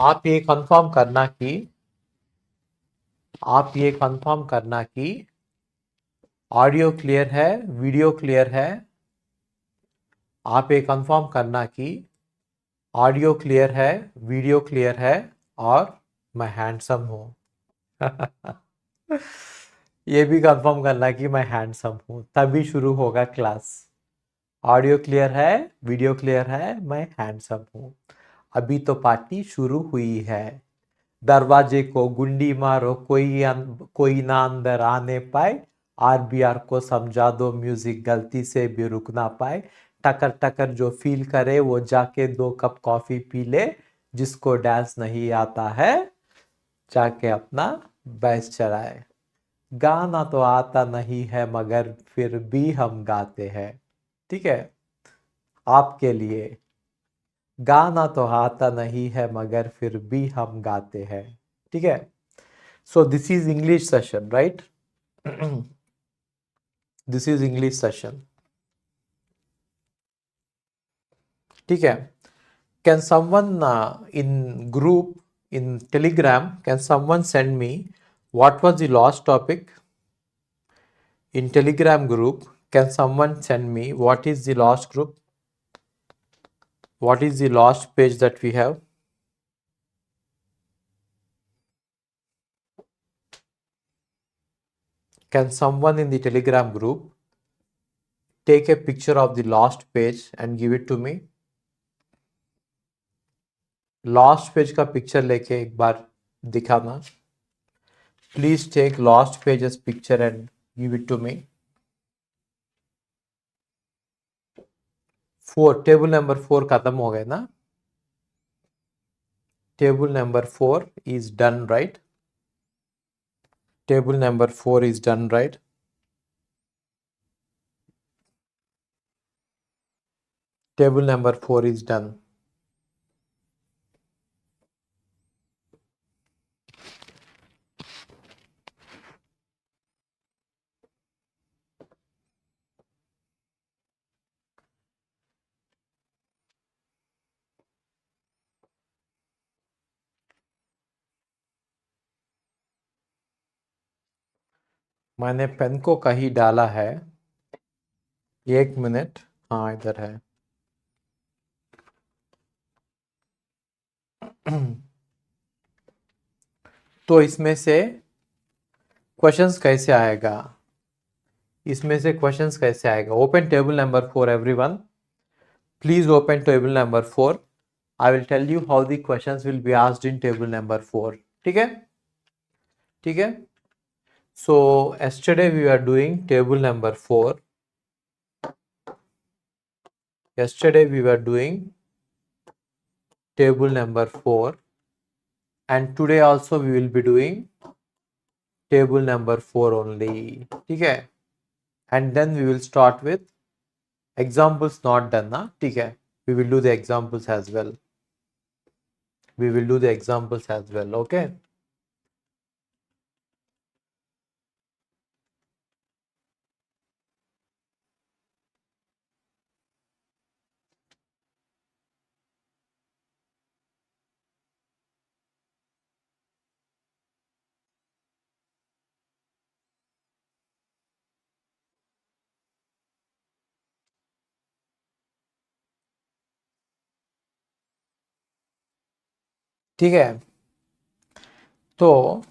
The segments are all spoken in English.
आप ये कंफर्म करना कि ऑडियो क्लियर है, वीडियो क्लियर है। आप ये कंफर्म करना कि ऑडियो क्लियर है, वीडियो क्लियर है और मैं हैंडसम हूँ। ये भी कंफर्म करना कि मैं हैंडसम हूँ, तभी शुरू होगा क्लास। ऑडियो क्लियर है, वीडियो क्लियर है, मैं हैंडसम हूँ। अभी तो पार्टी शुरू हुई है। दरवाजे को गुंडी मारो, कोई ना अंदर आने पाए। आरबीआर को समझा दो, म्यूजिक गलती से भी रुक ना पाए। टकर टकर जो फील करे वो जाके 2 कप कॉफी पी ले। जिसको डांस नहीं आता है जाके अपना बैस चलाए। गाना तो आता नहीं है मगर फिर भी हम गाते हैं। ठीक है, आपके लिए। गाना तो आता नहीं है मगर फिर भी हम गाते हैं। ठीक है, so this is English session, right? This is English session. ठीक है, can someone in group in Telegram, can someone send me what was the last topic in telegram group? Can someone send me what is the last group, what is the last page that we have? Can someone in the telegram group take a picture of the last page and give it to me? Last page का picture लेके एक बार दिखाना। Please take last pages picture and give it to me. 4, table number 4 खत्म हो गए ना? Table number 4 is done, right? Table number 4 is done, right? Table number 4 is done. मैंने पेन को कहीं डाला है। 1 मिनट। हाँ, इधर है। तो इसमें से क्वेश्चंस कैसे आएगा? Open table number 4 everyone. Please open table number 4। I will tell you how the questions will be asked in table number 4। ठीक है? ठीक है, सो yesterday we were doing table number 4. Yesterday we were doing table number 4 and today also we will be doing table number 4 only. ठीक है, and then we will start with examples not done ना? ठीक है, we will do the examples as well. Okay? ठीक है, तो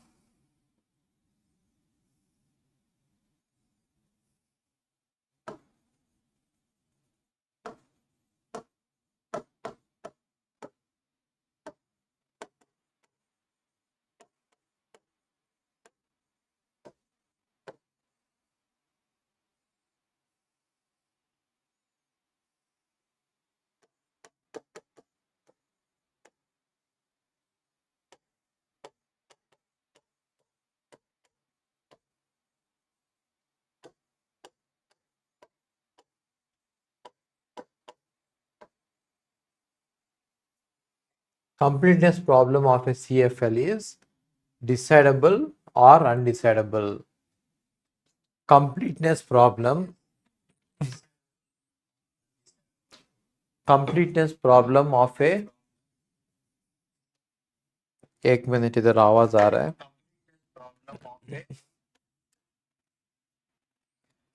completeness problem of a CFL is decidable or undecidable. Completeness problem of a एक minute, इधर आवाज आ रहा है।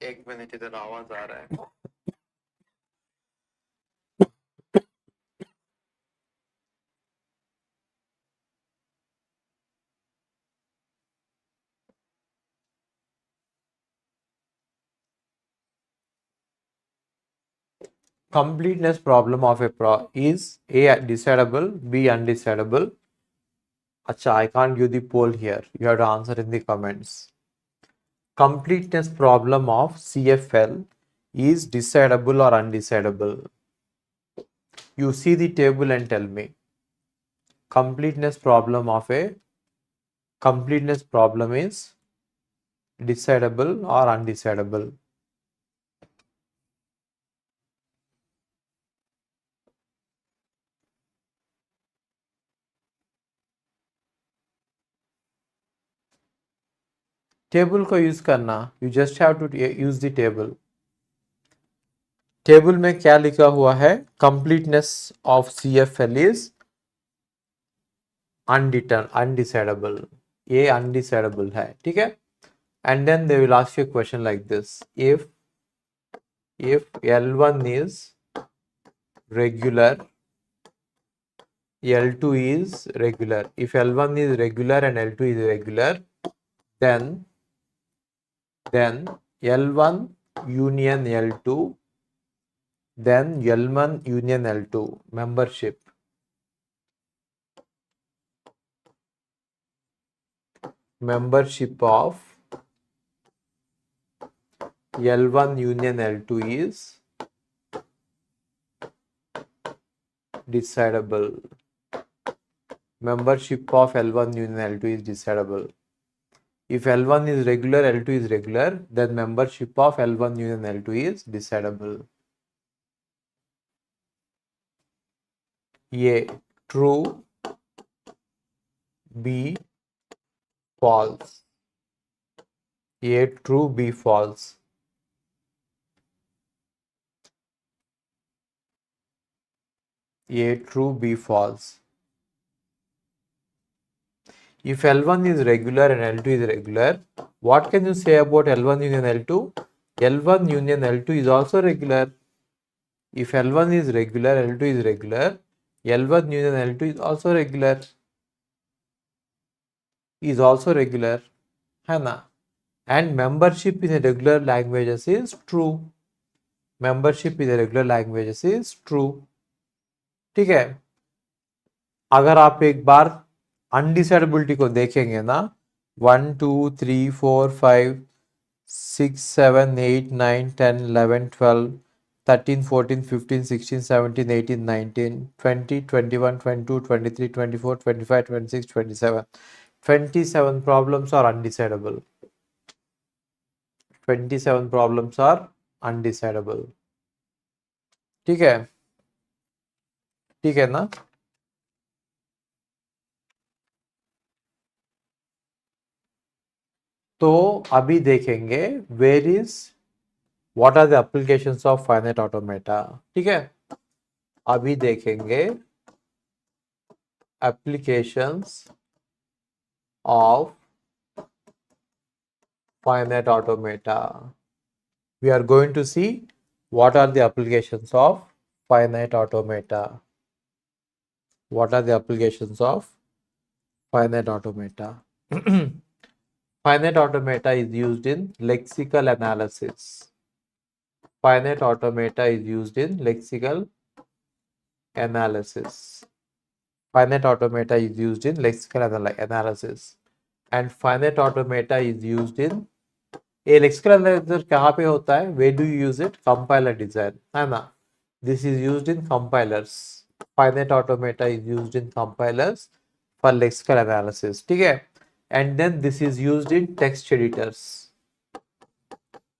एक मिनट, इधर आवाज आ रहा है। Completeness problem of a is A decidable, B undecidable. Acha, I can't give the poll here. You have to answer in the comments. Completeness problem of CFL is decidable or undecidable. You see the table and tell me. Completeness problem is decidable or undecidable. टेबल को use करना, you just have to use the table. Table में क्या लिखा हुआ है? Completeness of CFL is undecidable, ये undecidable है, ठीक है। And then they will ask you a question like this: if L1 is regular, L2 is regular. If L1 is regular and L2 is regular, then L1 union L2, then L1 union L2 membership of L1 union L2 is decidable. Membership of L1 union L2 is decidable. If L1 is regular, L2 is regular, then membership of L1 union L2 is decidable. A true, B false. A true, B false. A true, B false. If L1 is regular and L2 is regular, what can you say about L1 union L2? L1 union L2 is also regular. If L1 is regular, L2 is regular, L1 union L2 is also regular. है ना? And membership in a regular languages is true. Membership in a regular languages is true. ठीक है। अगर आप एक बार अनडिसाइडेबिलिटी को देखेंगे ना, 1 2 3 4 5 6 7 8 9 10 11 12 13 14 15 16 17 18 19 20 21 22 23 24 25 26 27 27 problems are undecidable. 27 problems are undecidable. ठीक है, ठीक है ना? तो अभी देखेंगे where is what are the applications of finite automata. ठीक है, अभी देखेंगे applications of finite automata. We are going to see what are the applications of finite automata. What are the applications of finite automata? Finite automata is used in lexical analysis. Finite automata is used in lexical analysis. Finite automata is used in lexical analysis. And finite automata is used in a lexical analysis कहाँ पे होता है? Where do you use it? Compiler design, है ना? This is used in compilers. Finite automata is used in compilers for lexical analysis. ठीक है? And then this is used in text editors.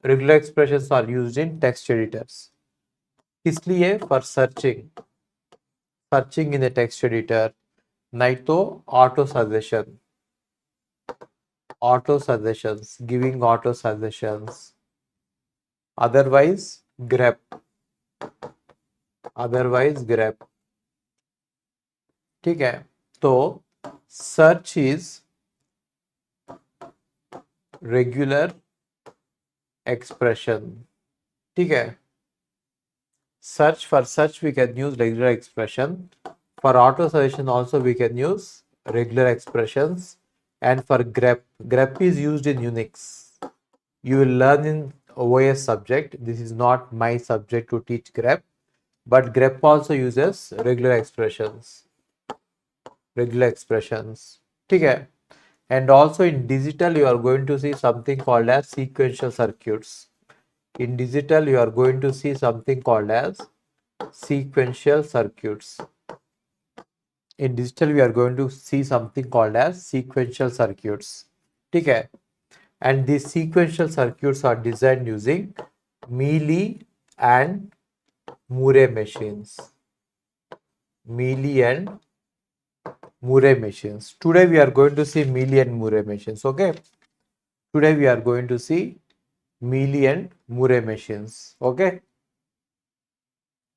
Regular expressions are used in text editors. इसलिए for searching in a text editor, नहीं तो auto suggestions, giving auto suggestions, otherwise grep. ठीक है, तो search is regular expression. ठीक है, search, for search we can use regular expression, for auto suggestion also we can use regular expressions, and for grep is used in Unix. You will learn in OS subject. This is not my subject to teach grep, but grep also uses regular expressions. ठीक है, and also in digital you are going to see something called as sequential circuits. In digital you are going to see something called as sequential circuits. In digital we are going to see something called as sequential circuits. ठीक है, and these sequential circuits are designed using Mealy and Moore machines. Mealy and Moore machines. Today we are going to see Mealy and Moore machines. Okay, today we are going to see Mealy and Moore machines. Okay,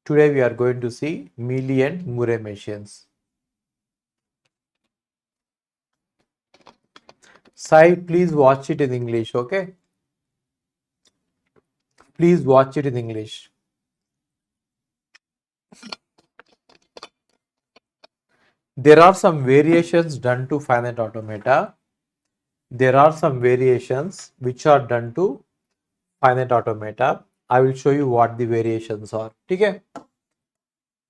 today we are going to see Mealy and Moore machines. Sai, please watch it in English. Okay, please watch it in English. There are some variations done to finite automata. There are some variations which are done to finite automata. I will show you what the variations are. ठीक है?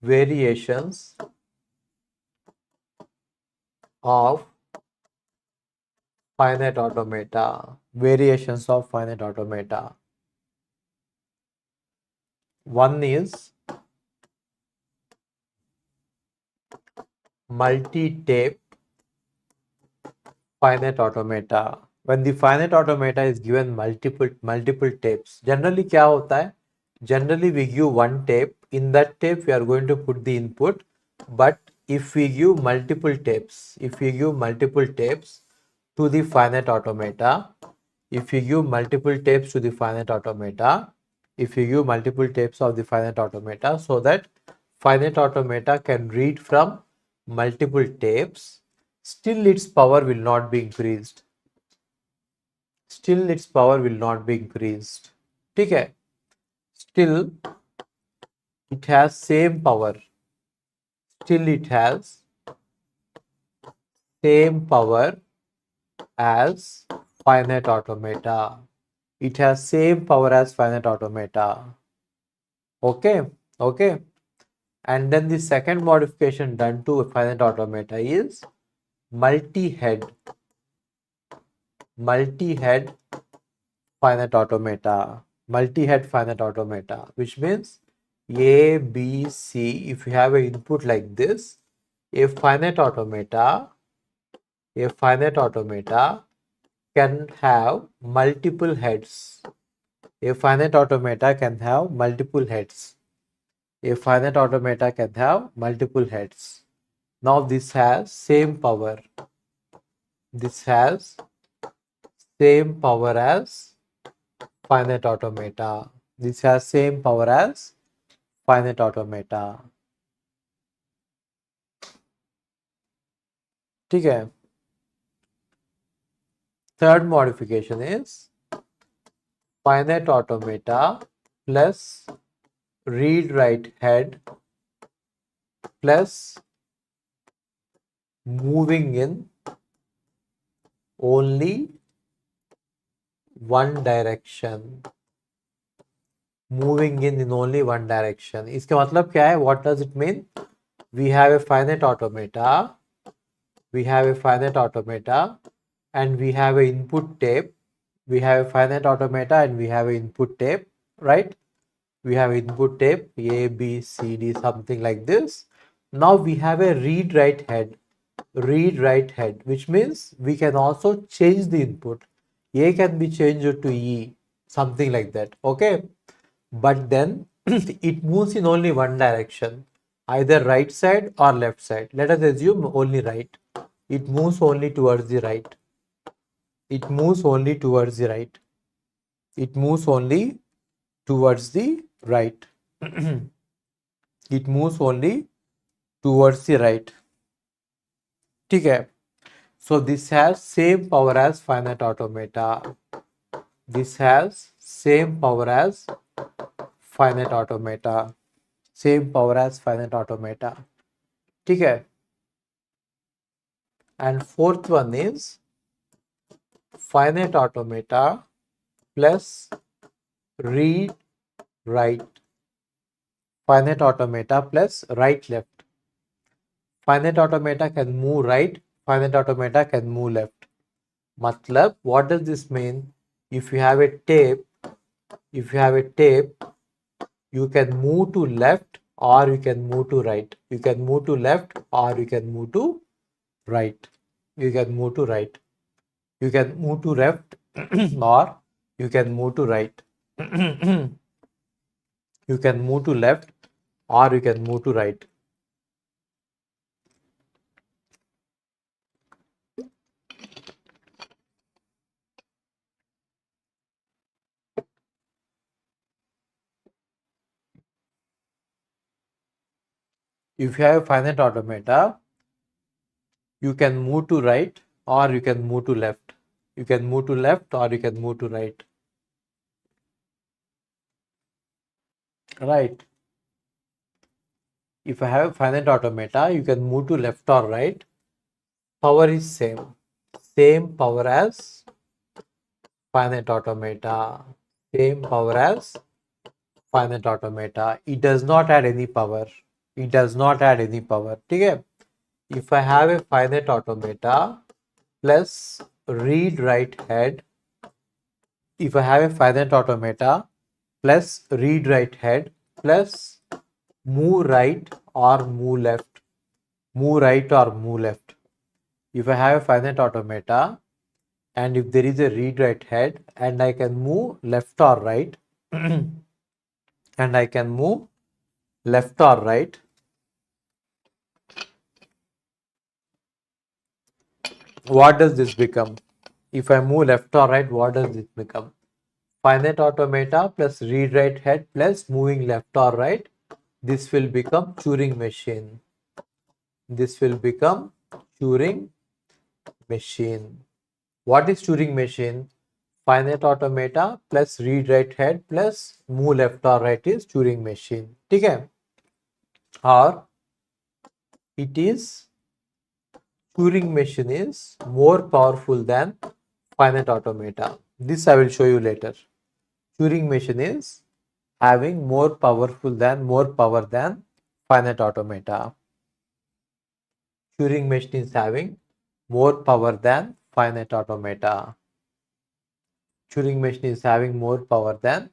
Variations of finite automata. Variations of finite automata. One is multi-tape finite automata. When the finite automata is given multiple tapes, generally क्या होता है? Generally we give one tape. In that tape we are going to put the input. But if we give multiple tapes, to the finite automata, if you give multiple tapes to the finite automata, of the finite automata, so that finite automata can read from multiple tapes, still its power will not be increased. ठीक है? Still it has same power. As finite automata. It has same power as finite automata. Okay. And then the second modification done to finite automata is multi-head finite automata. Which means A, B, C. If you have an input like this, a finite automata can have multiple heads. Now this has same power. as finite automata. ठीक है? Third modification is finite automata plus read write head plus moving in only one direction. इसका मतलब क्या है? What does it mean? We have a finite automata and we have an input tape. Right? We have input tape A, B, C, D, something like this. Now we have a read write head, which means we can also change the input. A can be changed to E, something like that. Okay, but then it moves in only one direction, either right side or left side. Let us assume only right. It moves only towards the right. It moves only towards the right. It moves only towards the right. ठीक है? So this has same power as finite automata. This has same power as finite automata. Same power as finite automata. ठीक है? And fourth one is finite automata plus read write. Finite automata plus write left. Finite automata can move right. Finite automata can move left. Matlab, what does this mean? If you have a tape, you can move to left or you can move to right. You can move to left or you can move to right. You can move to right. You can move to left or you can move to right. You can move to left or you can move to right. If you have a finite automata, you can move to right or you can move to left. You can move to left or you can move to right. Right. If I have a finite automata, you can move to left or right. Power is same. Same power as finite automata. Same power as finite automata. It does not add any power. It does not add any power. Okay? If I have a finite automata plus read write head, if I have a finite automata plus read write head plus move right or move left, move right or move left. If I have a finite automata and if there is a read write head and I can move left or right and I can move left or right, what does this become? If I move left or right, what does this become? Finite automata plus read write head plus moving left or right. This will become Turing machine. This will become Turing machine. What is Turing machine? Finite automata plus read write head plus move left or right is Turing machine. ठीक है? Or it is Turing machine is more powerful than finite automata. This I will show you later. Turing machine is having more power than finite automata. Turing machine is having more power than finite automata. Turing machine is having more power than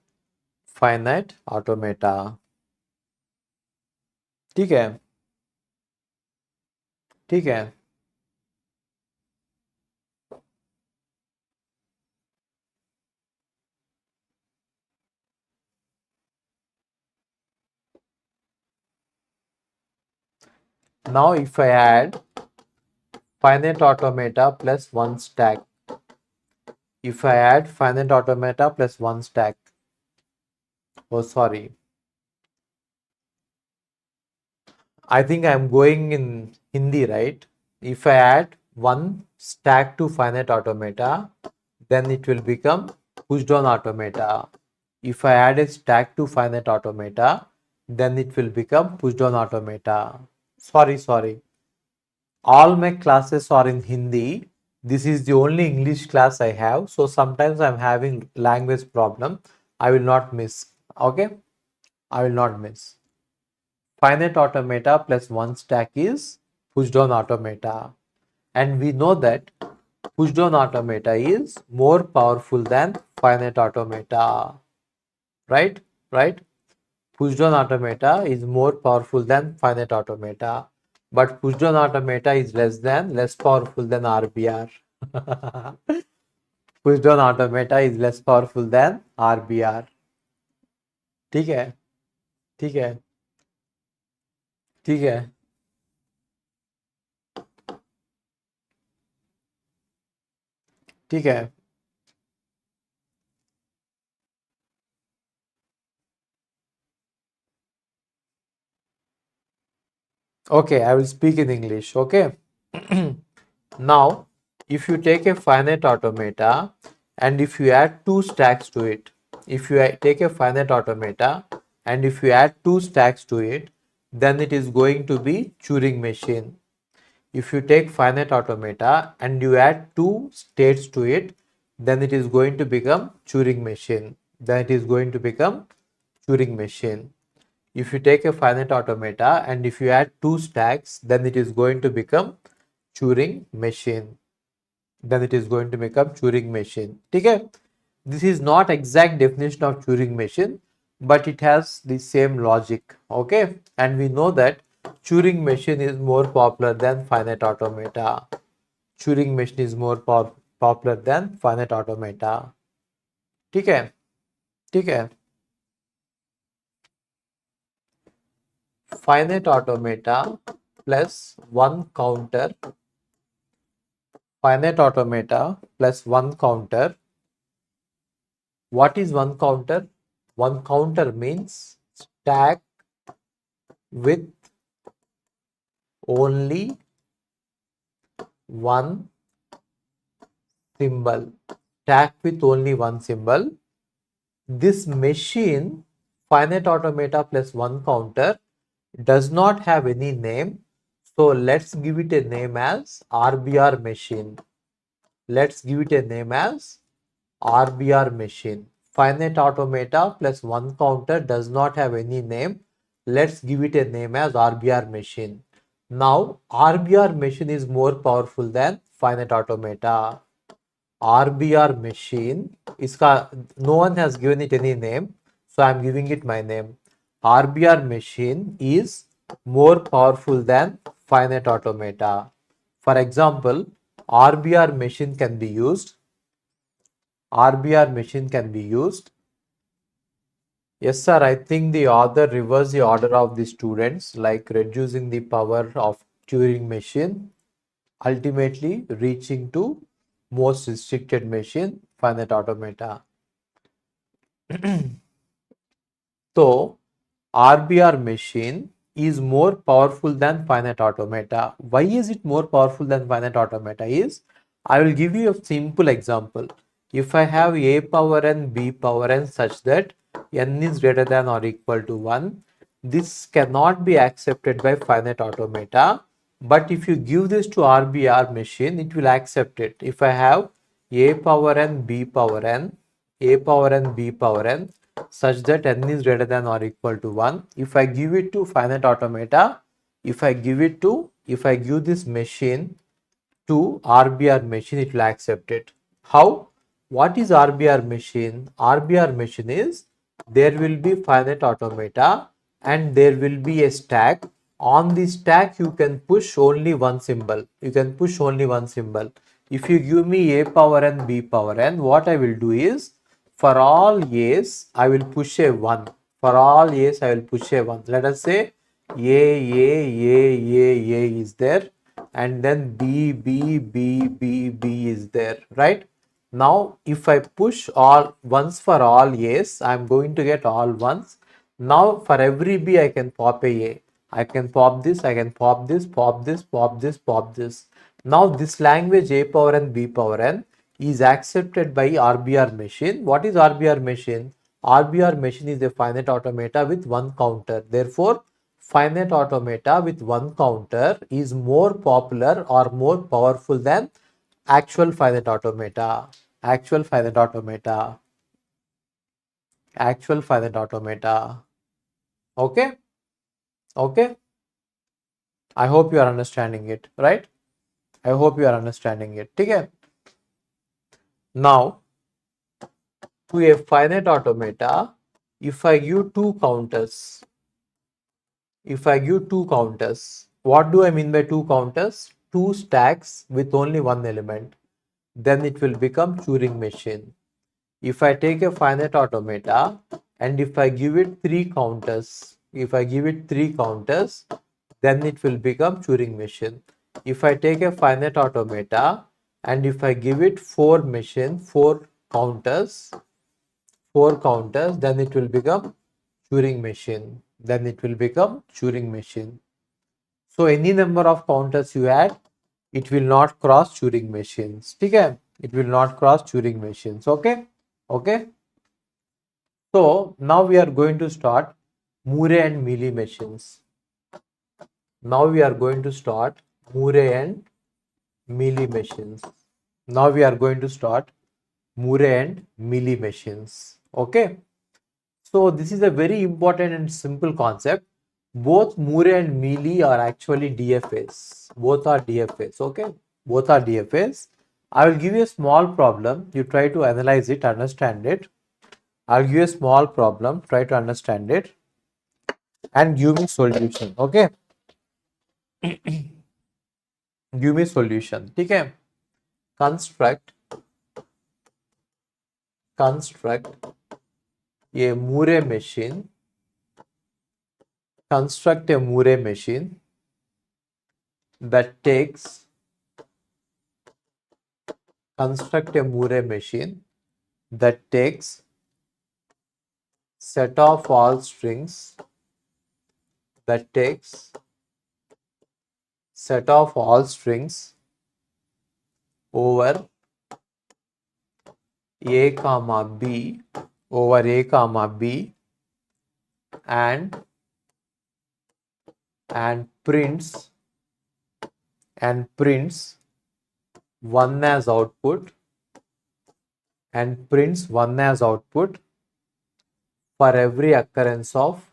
finite automata. ठीक है? ठीक है? Now if I add finite automata plus one stack, if I add finite automata plus one stack, oh sorry, I think I am going in Hindi, right? If I add one stack to finite automata, then it will become pushed on automata. If I add a stack to finite automata, then it will become pushed on automata. Sorry. All my classes are in Hindi. This is the only English class I have. So sometimes I'm having language problem. I will not miss. Okay? I will not miss. Finite automata plus one stack is pushed on automata. And we know that pushed on automata is more powerful than finite automata. Right? Pushed on automata is more powerful than finite automata. But pushed on automata is less powerful than RBR. Pushed on automata is less powerful than RBR. ठीक है? ठीक है? ठीक है? ठीक है? Okay, I will speak in English. Okay. Now, If you take a finite automata and if you add two stacks to it, if you take a finite automata and if you add two stacks to it, then it is going to be Turing machine. If you take finite automata and you add two states to it, then it is going to become Turing machine. Then it is going to become Turing machine. If you take a finite automata and if you add two stacks, then it is going to become Turing machine. Then it is going to become Turing machine. Okay? This is not exact definition of Turing machine, but it has the same logic. Okay, and we know that Turing machine is more popular than finite automata. Turing machine is more popular than finite automata. ठीक है, ठीक है. Finite automata plus one counter. Finite automata plus one counter. What is one counter? One counter means stack with only one symbol. Stack with only one symbol. This machine, finite automata plus one counter, does not have any name. So let's give it a name as RBR machine. Let's give it a name as RBR machine. Finite automata plus one counter does not have any name. Let's give it a name as RBR machine. Now RBR machine is more powerful than finite automata. RBR machine, no one has given it any name, so I am giving it my name. RBR machine is more powerful than finite automata. For example, RBR machine can be used. RBR machine can be used. Yes, sir, I think the author reversed the order of the students, like reducing the power of Turing machine, ultimately reaching to most restricted machine, finite automata. So, RBR machine is more powerful than finite automata. Why is it more powerful than finite automata? I will give you a simple example. If I have a power n, b power n such that n is greater than or equal to 1, this cannot be accepted by finite automata. But if you give this to RBR machine, it will accept it. If I have a power n, b power n, a power n, b power n, such that n is greater than or equal to 1. If I give it to finite automata, if I give this machine to RBR machine, it will accept it. How? What is RBR machine? RBR machine is, there will be finite automata and there will be a stack. On the stack you can push only one symbol. If you give me a power n, b power n, what I will do is, for all a's I will push a 1. For all a's I will push a 1. Let us say a is there, and then B is there, right? Now if I push all ones for all a's, I am going to get all ones. Now for every b I can pop a. I can pop this, I can pop this, pop this, pop this, pop this. Now this language a power n, b power n is accepted by RBR machine. What is RBR machine? RBR machine is a finite automata with one counter. Therefore, finite automata with one counter is more popular or more powerful than actual finite automata. Actual finite automata. Actual finite automata. Okay? Okay? I hope you are understanding it, right? I hope you are understanding it. Okay? Now, to a finite automata, if I give two counters, what do I mean by two counters? Two stacks with only one element, then it will become Turing machine. If I take a finite automata and if I give it three counters, then it will become Turing machine. If I take a finite automata and if I give it four counters, then it will become Turing machine. So any number of counters you add, It will not cross Turing machines. ठीक है? It will not cross Turing machines. Okay? Okay? So now we are going to start Moore and Mealy machines. Now we are going to start Moore and Mealy machines. Now we are going to start Moore and Mealy machines. Okay? So this is a very important and simple concept. Both Moore and Mealy are actually DFAs. Both are DFAs. Okay? Both are DFAs. I will give you a small problem. You try to analyze it, understand it. I'll give you a small problem. Try to understand it and give me solution. Okay? Give me solution. Okay? Construct a Moore machine. Construct a Moore machine that takes set of all strings over a comma b and prints one as output for every occurrence of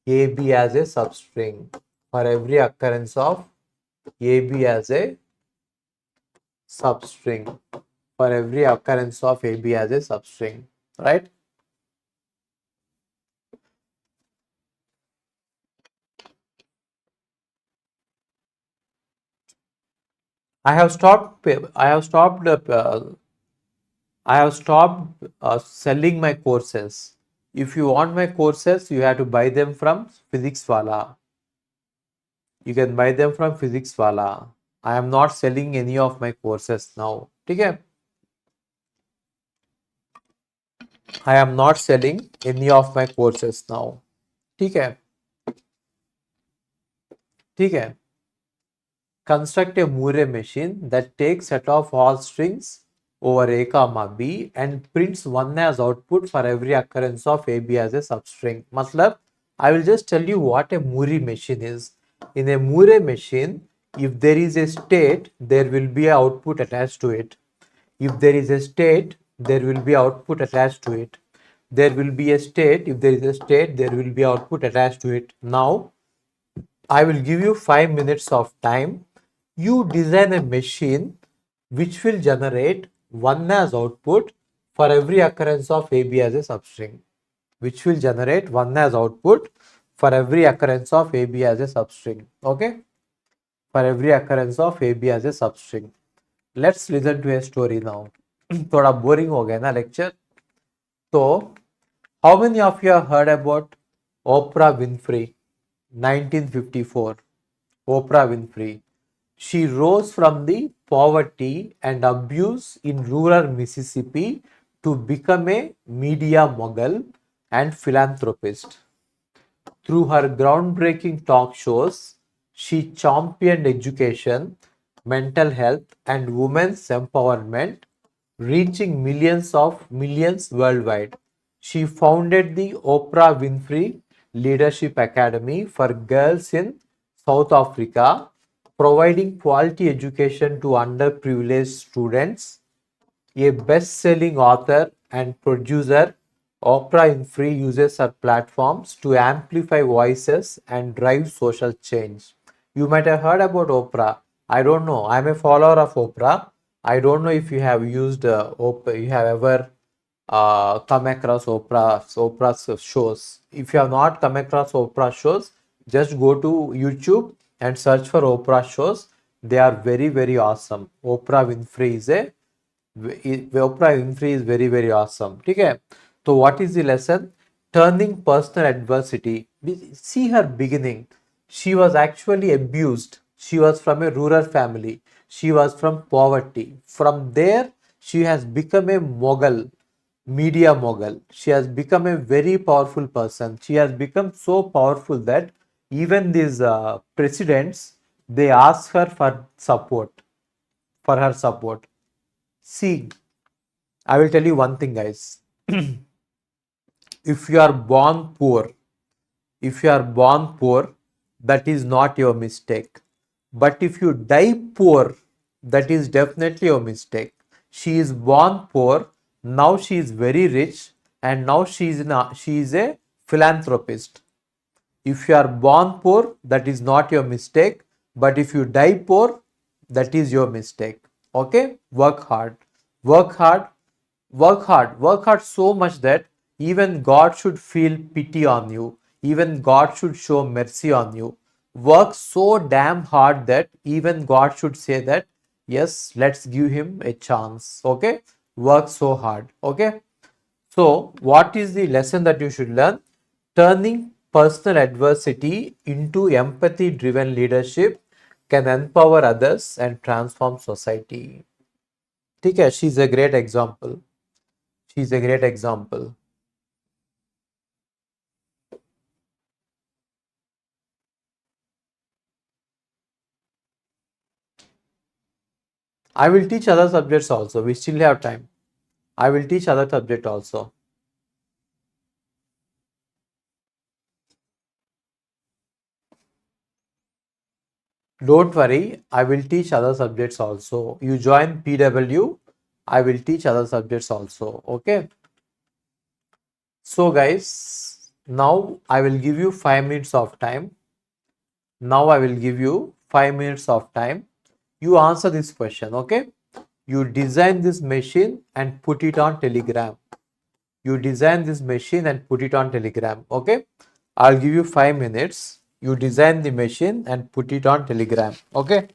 AB as a substring. For every occurrence of AB as a substring. Right? I have stopped selling my courses. If you want my courses, you have to buy them from Physics Wallah. You can buy them from Physics Wallah. I am not selling any of my courses now. Okay? I am not selling any of my courses now. Okay? Okay? Construct a Moore machine that takes set of all strings over a comma b and prints one as output for every occurrence of AB as a substring. Matlab, I will just tell you what a Moore machine is. In a Moore machine, if there is a state, there will be an output attached to it. If there is a state, there will be output attached to it. There will be a state. If there is a state, there will be output attached to it. Now, I will give you 5 minutes of time. You design a machine which will generate one as output for every occurrence of AB as a substring. Okay? For every occurrence of AB as a substring. Let's listen to a story now. थोड़ा boring हो गया ना lecture. So, how many of you have heard about Oprah Winfrey? 1954. Oprah Winfrey. She rose from the poverty and abuse in rural Mississippi to become a media mogul and philanthropist. Through her groundbreaking talk shows, she championed education, mental health, and women's empowerment, reaching millions worldwide. She founded the Oprah Winfrey Leadership Academy for girls in South Africa, providing quality education to underprivileged students. A best-selling author and producer, Oprah Winfrey uses her platforms to amplify voices and drive social change. You might have heard about Oprah. I don't know. I'm a follower of Oprah. I don't know if you have used Oprah. You have ever come across Oprah's shows. If you have not come across Oprah shows, just go to YouTube and search for Oprah shows. They are very, very awesome. Oprah Winfrey is very, very awesome. Okay? So what is the lesson? Turning personal adversity. See her beginning. She was actually abused. She was from a rural family. She was from poverty. From there, she has become a mogul. media mogul. She has become a very powerful person. She has become so powerful that even these presidents, they ask her for support, for her support. See, I will tell you one thing, guys. If you are born poor, if you are born poor, that is not your mistake. But if you die poor, that is definitely your mistake. She is born poor, now she is very rich, and now she is a philanthropist. If you are born poor, that is not your mistake. But if you die poor, that is your mistake. Okay? Work hard. Work hard. Work hard. Work hard so much that even God should feel pity on you. Even God should show mercy on you. Work so damn hard that even God should say that, yes, let's give him a chance. Okay? Work so hard. Okay? So, what is the lesson that you should learn? Turning personal adversity into empathy driven leadership can empower others and transform society. ठीक है, she's a great example. She's a great example. I will teach other subjects also. We still have time. I will teach other subject also. Don't worry, I will teach other subjects also. You join PW, I will teach other subjects also. Okay. So guys, now I will give you 5 minutes of time. Now I will give you 5 minutes of time. You answer this question, okay? You design this machine and put it on Telegram. You design this machine and put it on Telegram, okay? I'll give you 5 minutes. You design the machine and put it on Telegram, okay?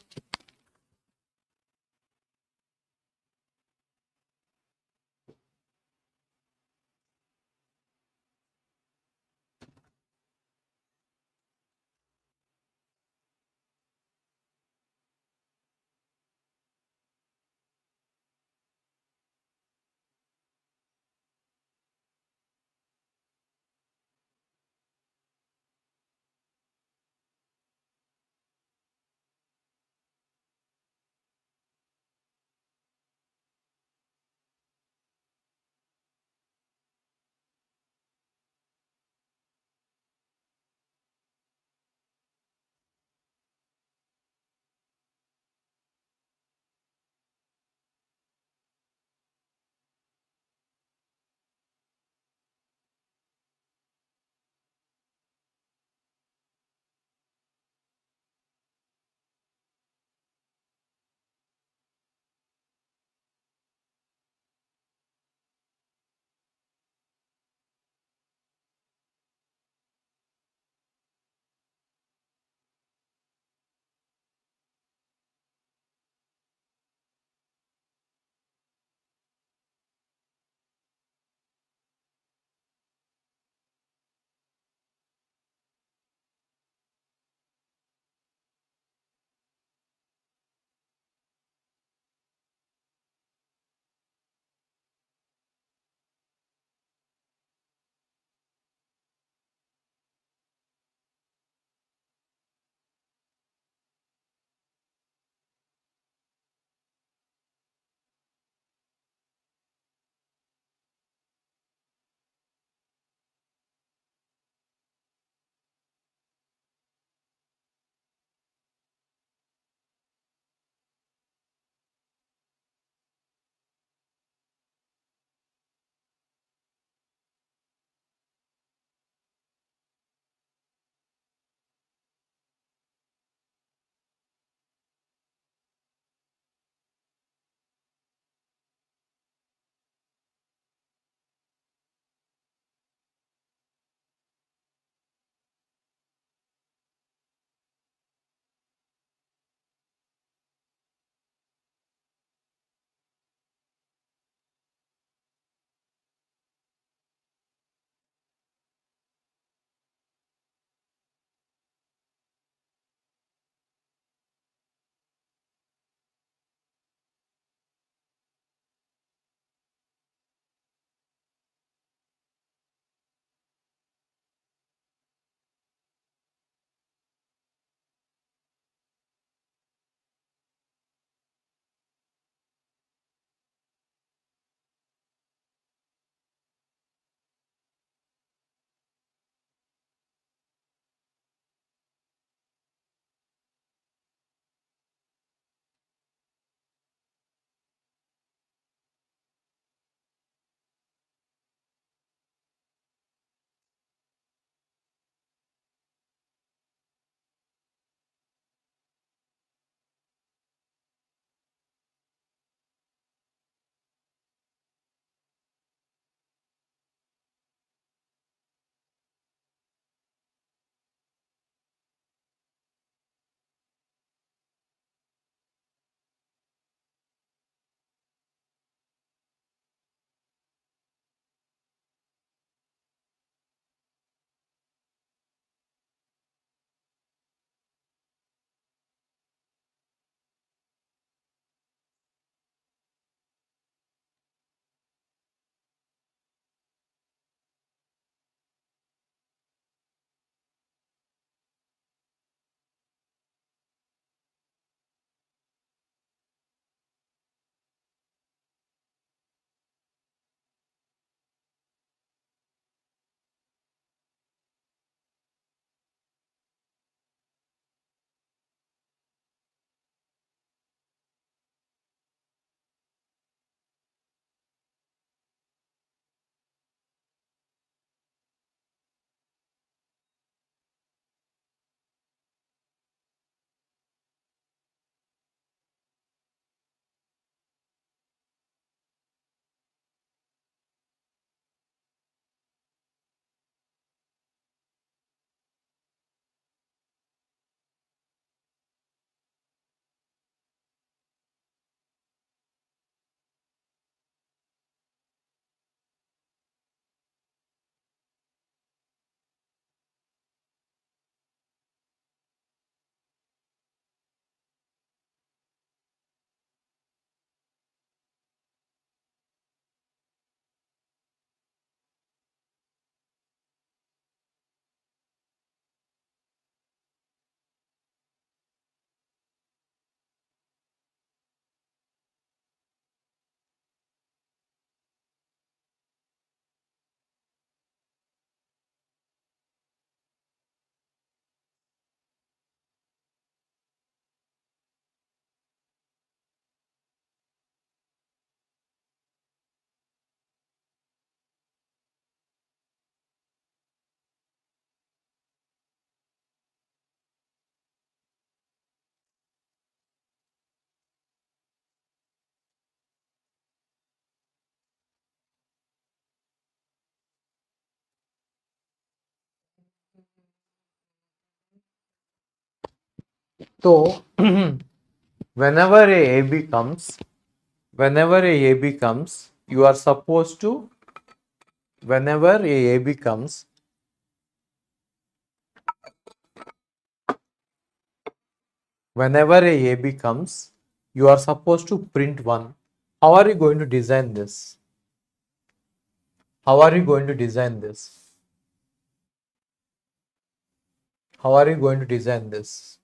So whenever a AB comes, you are supposed to, whenever a AB comes, you are supposed to print 1. How are you going to design this? How are you going to design this? How are you going to design this?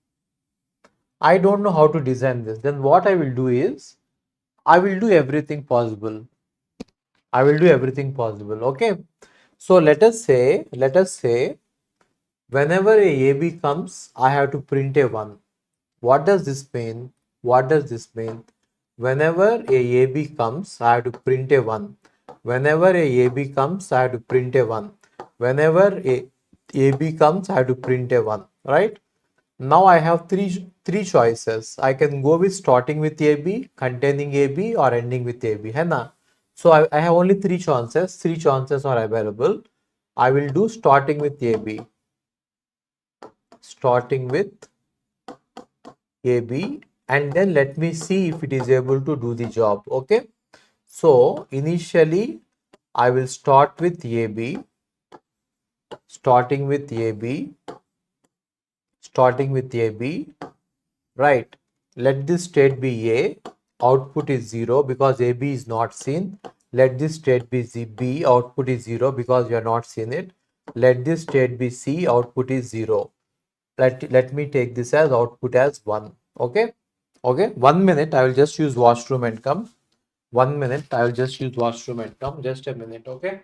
I don't know how to design this. Then what I will do is, I will do everything possible. I will do everything possible. Okay. So let us say, whenever a AB comes, I have to print a 1. What does this mean? What does this mean? Whenever a AB comes, I have to print a 1. Whenever a AB comes, I have to print a 1. Whenever a AB comes, I have to print a 1. Right? Now I have three choices. I can go with starting with AB, containing AB, or ending with AB. है ना? So I have only three chances. Three chances are available. I will do starting with AB. Starting with AB, and then let me see if it is able to do the job. Okay. So initially I will start with AB. Starting with AB. Starting with AB. Right. Let this state be A. Output is 0 because AB is not seen. Let this state be B. Output is 0 because you have not seen it. Let this state be C. Output is 0. Let me take this as output as 1. Okay. Okay. 1 minute. I will just use washroom and come. 1 minute. I will just use washroom and come. Just a minute. Okay.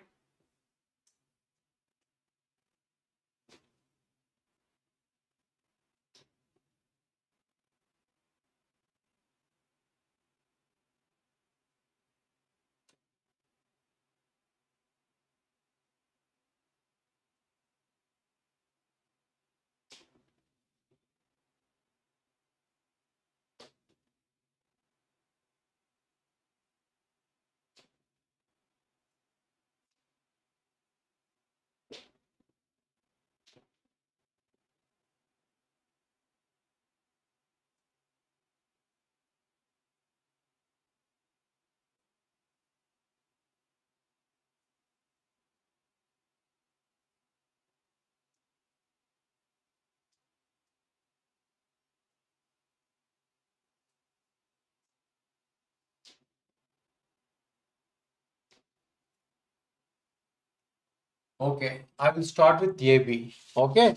Okay. I will start with AB. Okay.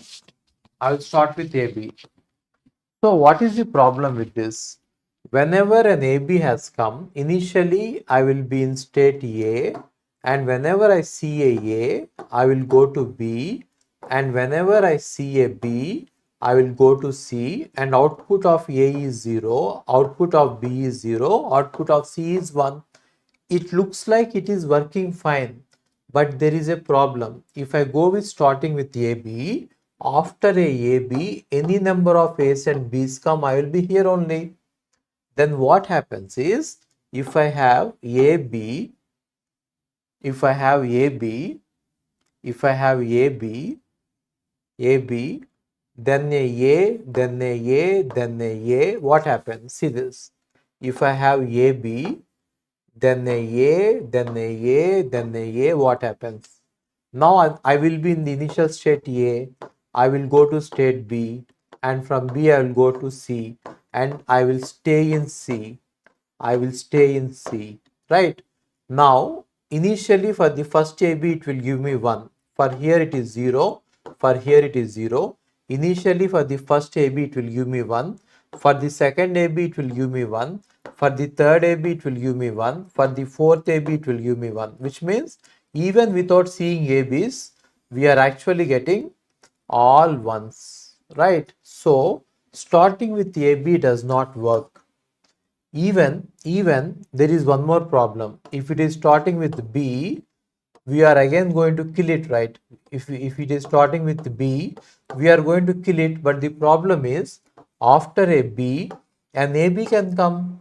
I will start with AB. So what is the problem with this? Whenever an AB has come, initially I will be in state A, and whenever I see a, I will go to B, and whenever I see a B, I will go to C, and output of A is 0, output of B is 0, output of C is 1. It looks like it is working fine, but there is a problem. If I go with starting with AB, after a AB, any number of A's and B's come, I will be here only. Then what happens is, if I have AB, if I have AB, if I have AB, AB, then then then what happens? See this. If I have AB, then then what happens? Now I will be in the initial state A, I will go to state B, and from B I will go to C, and I will stay in C. I will stay in C, right? Now, initially for the first AB, it will give me 1. For here it is 0. For here it is 0. Initially for the first AB, it will give me 1. For the second AB, it will give me 1. For the third AB, it will give me 1. For the fourth AB, it will give me 1. Which means, even without seeing ABs, we are actually getting all ones, right? So, starting with AB does not work. Even there is one more problem. If it is starting with B, we are again going to kill it, right? If it is starting with B, we are going to kill it, but the problem is, after a B, an AB can come,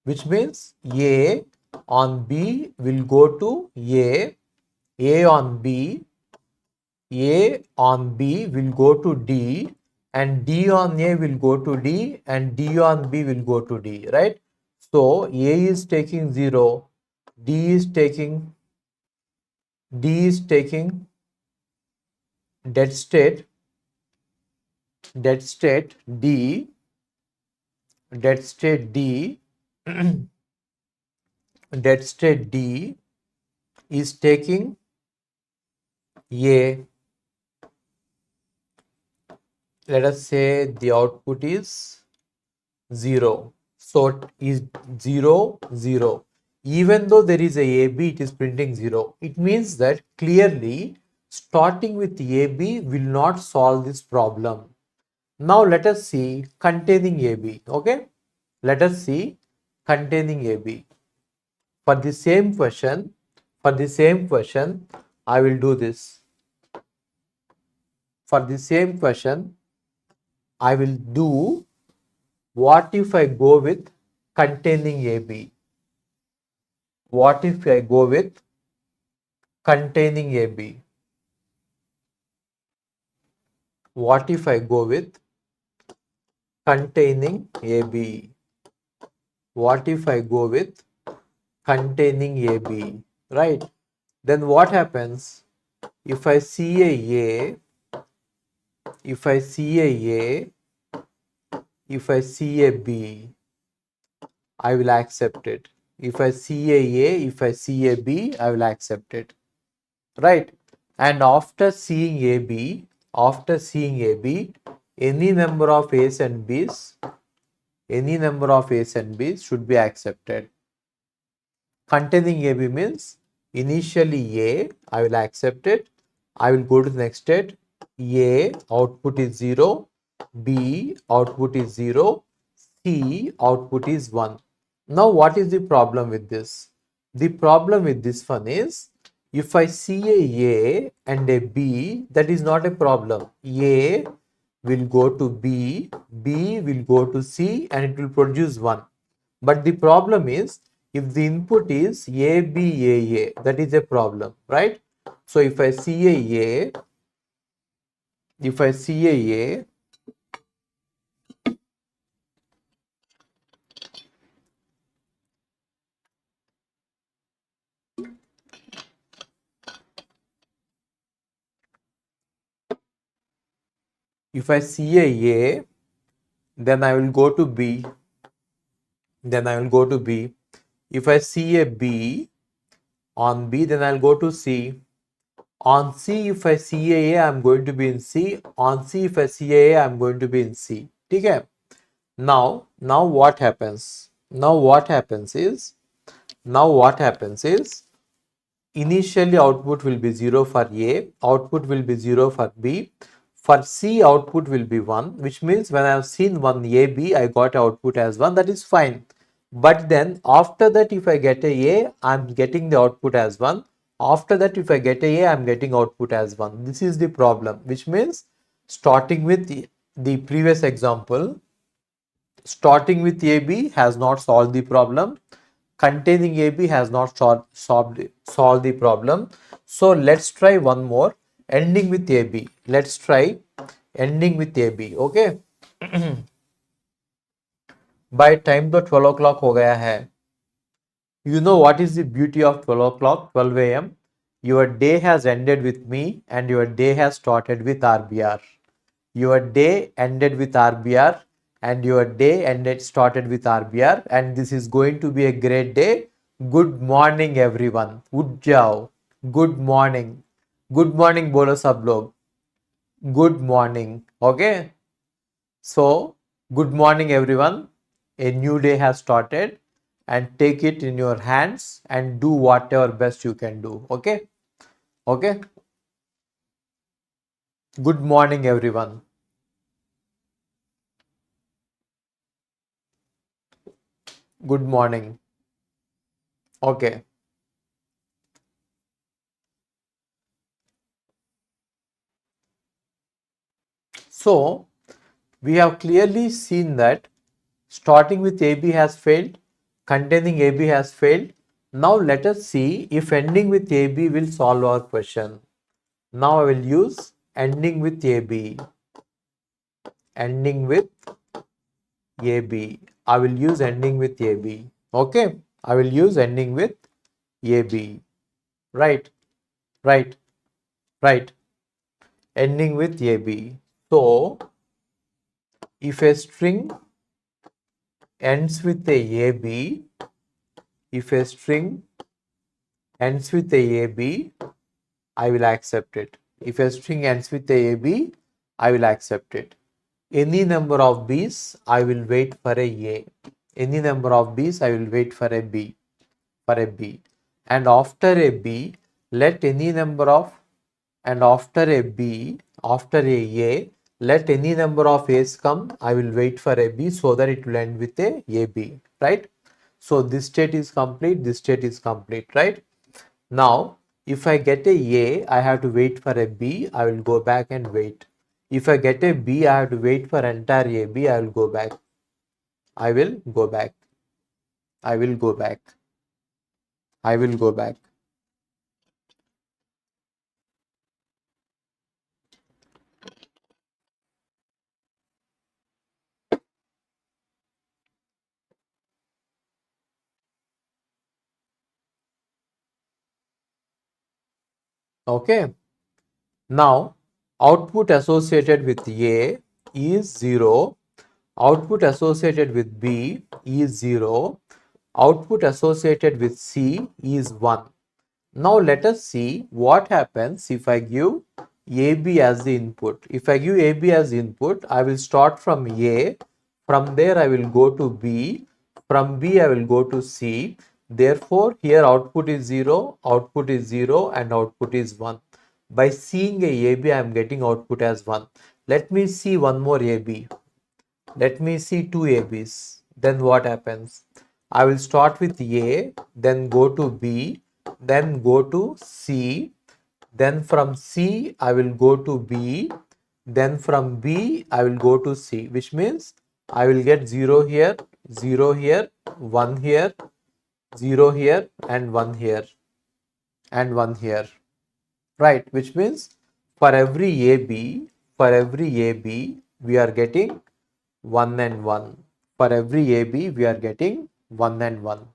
which means A on B will go to A on B, A on B will go to D, and D on A will go to D and D on B will go to D, right? So A is taking 0, D is taking dead state D, dead state D dead state D is taking A. Let us say the output is 0. So it is 0, 0. Even though there is a AB, it is printing 0. It means that clearly starting with AB will not solve this problem. Now let us see containing AB. Okay, let us see containing AB. For the same question, I will do this. For the same question, I will do, what if I go with containing AB? What if I go with containing AB? What if I go with containing AB? What if I go with containing AB? Right? Then what happens if I see a if I see a B, I will accept it. If I see if I see a B, I will accept it. Right? And after seeing AB, any number of A's and B's, should be accepted. Containing AB means initially A, I will accept it. I will go to the next state. A, output is 0. B, output is 0. C, output is 1. Now what is the problem with this? The problem with this one is, if I see a and a B, that is not a problem. A will go to B, B will go to C, and it will produce 1. But the problem is, if the input is A, B, A, that is a problem, right? So if I see a if I see a if I see a, then I will go to B. If I see a B on B, then I'll go to C. On C, if I see a, I'm going to be in C. On C, if I see a, I'm going to be in C. Okay. Now what happens? Now what happens is, initially output will be 0 for A, output will be 0 for B. For C, output will be 1, which means when I have seen one AB, I got output as 1, that is fine. But then after that, if I get a I'm getting the output as 1. After that, if I get a I'm getting output as 1. This is the problem, which means starting with the previous example, starting with AB has not solved the problem. Containing AB has not solved the problem. So let's try one more, ending with AB. Let's try ending with AB. Okay. By time तो 12 o'clock हो गया है. You know what is the beauty of 12 o'clock, 12 a.m.? Your day has ended with me and your day has started with RBR. Your day ended with RBR and your day started with RBR, and this is going to be a great day. Good morning everyone. Uठ जाओ. Good morning. Good morning बोलो सब लोग. Good morning. Okay. So good morning everyone. A new day has started, and take it in your hands and do whatever best you can do. Okay. Okay. Good morning everyone. Good morning. Okay. So we have clearly seen that starting with AB has failed, containing AB has failed. Now let us see if ending with AB will solve our question. Now I will use ending with AB. ending with AB. I will use ending with AB. Okay, I will use ending with AB. Right, right, right. Ending with AB. So, if a string ends with a AB, if a string ends with a AB, I will accept it. If a string ends with a AB, I will accept it. Any number of B's, I will wait for a A. Any number of B's, I will wait for a B. For a B. And after a B, let any number of, and after a B, after a, let any number of A's come, I will wait for a B so that it will end with a AB, right? So this state is complete, this state is complete, right? Now, if I get a, I have to wait for a B, I will go back and wait. If I get a B, I have to wait for entire AB, I will go back. I will go back. I will go back. I will go back. Okay. Now, output associated with A is 0. Output associated with B is 0. Output associated with C is 1. Now let us see what happens if I give AB as the input. If I give AB as input, I will start from A. From there I will go to B. From B I will go to C. Therefore here output is 0, output is 0 and output is 1. By seeing a AB I am getting output as 1. Let me see one more AB. Let me see two ABs. Then what happens? I will start with A, then go to B, then go to C, then from C I will go to B, then from B I will go to C, which means I will get 0 here, 0 here, 1 here, 0 here and 1 here and 1 here, right? Which means for every AB, we are getting 1 and 1. For every AB we are getting 1 and 1.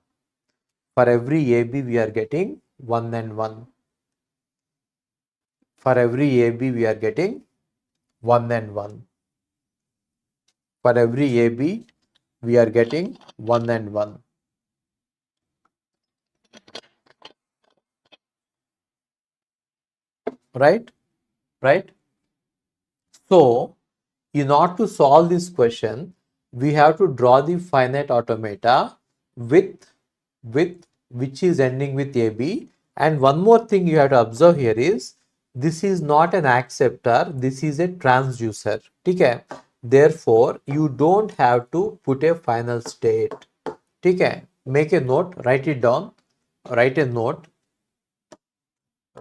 For every AB we are getting 1 and 1. For every AB we are getting 1 and 1. For every AB we are getting 1 and 1. Right? Right? So, in order to solve this question, we have to draw the finite automata with which is ending with AB. And one more thing you have to observe here is this is not an acceptor, this is a transducer. Okay? Therefore, you don't have to put a final state. Okay? Make a note, write it down, write a note,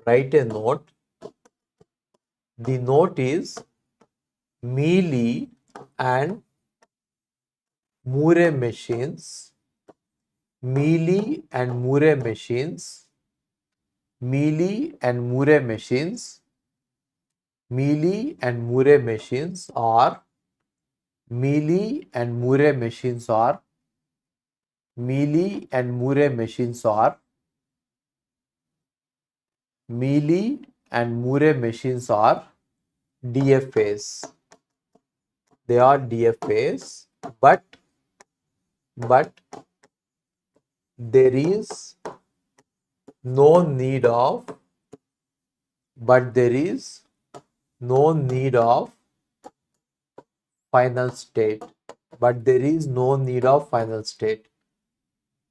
write a note. The note is Mealy and Moore machines, Mealy and Moore machines, Mealy and Moore machines, Mealy and Moore machines are Mealy and Moore machines are Mealy and Moore machines are Mealy and Moore machines are DFAs. They are DFAs, but there is no need of final state. But there is no need of final state.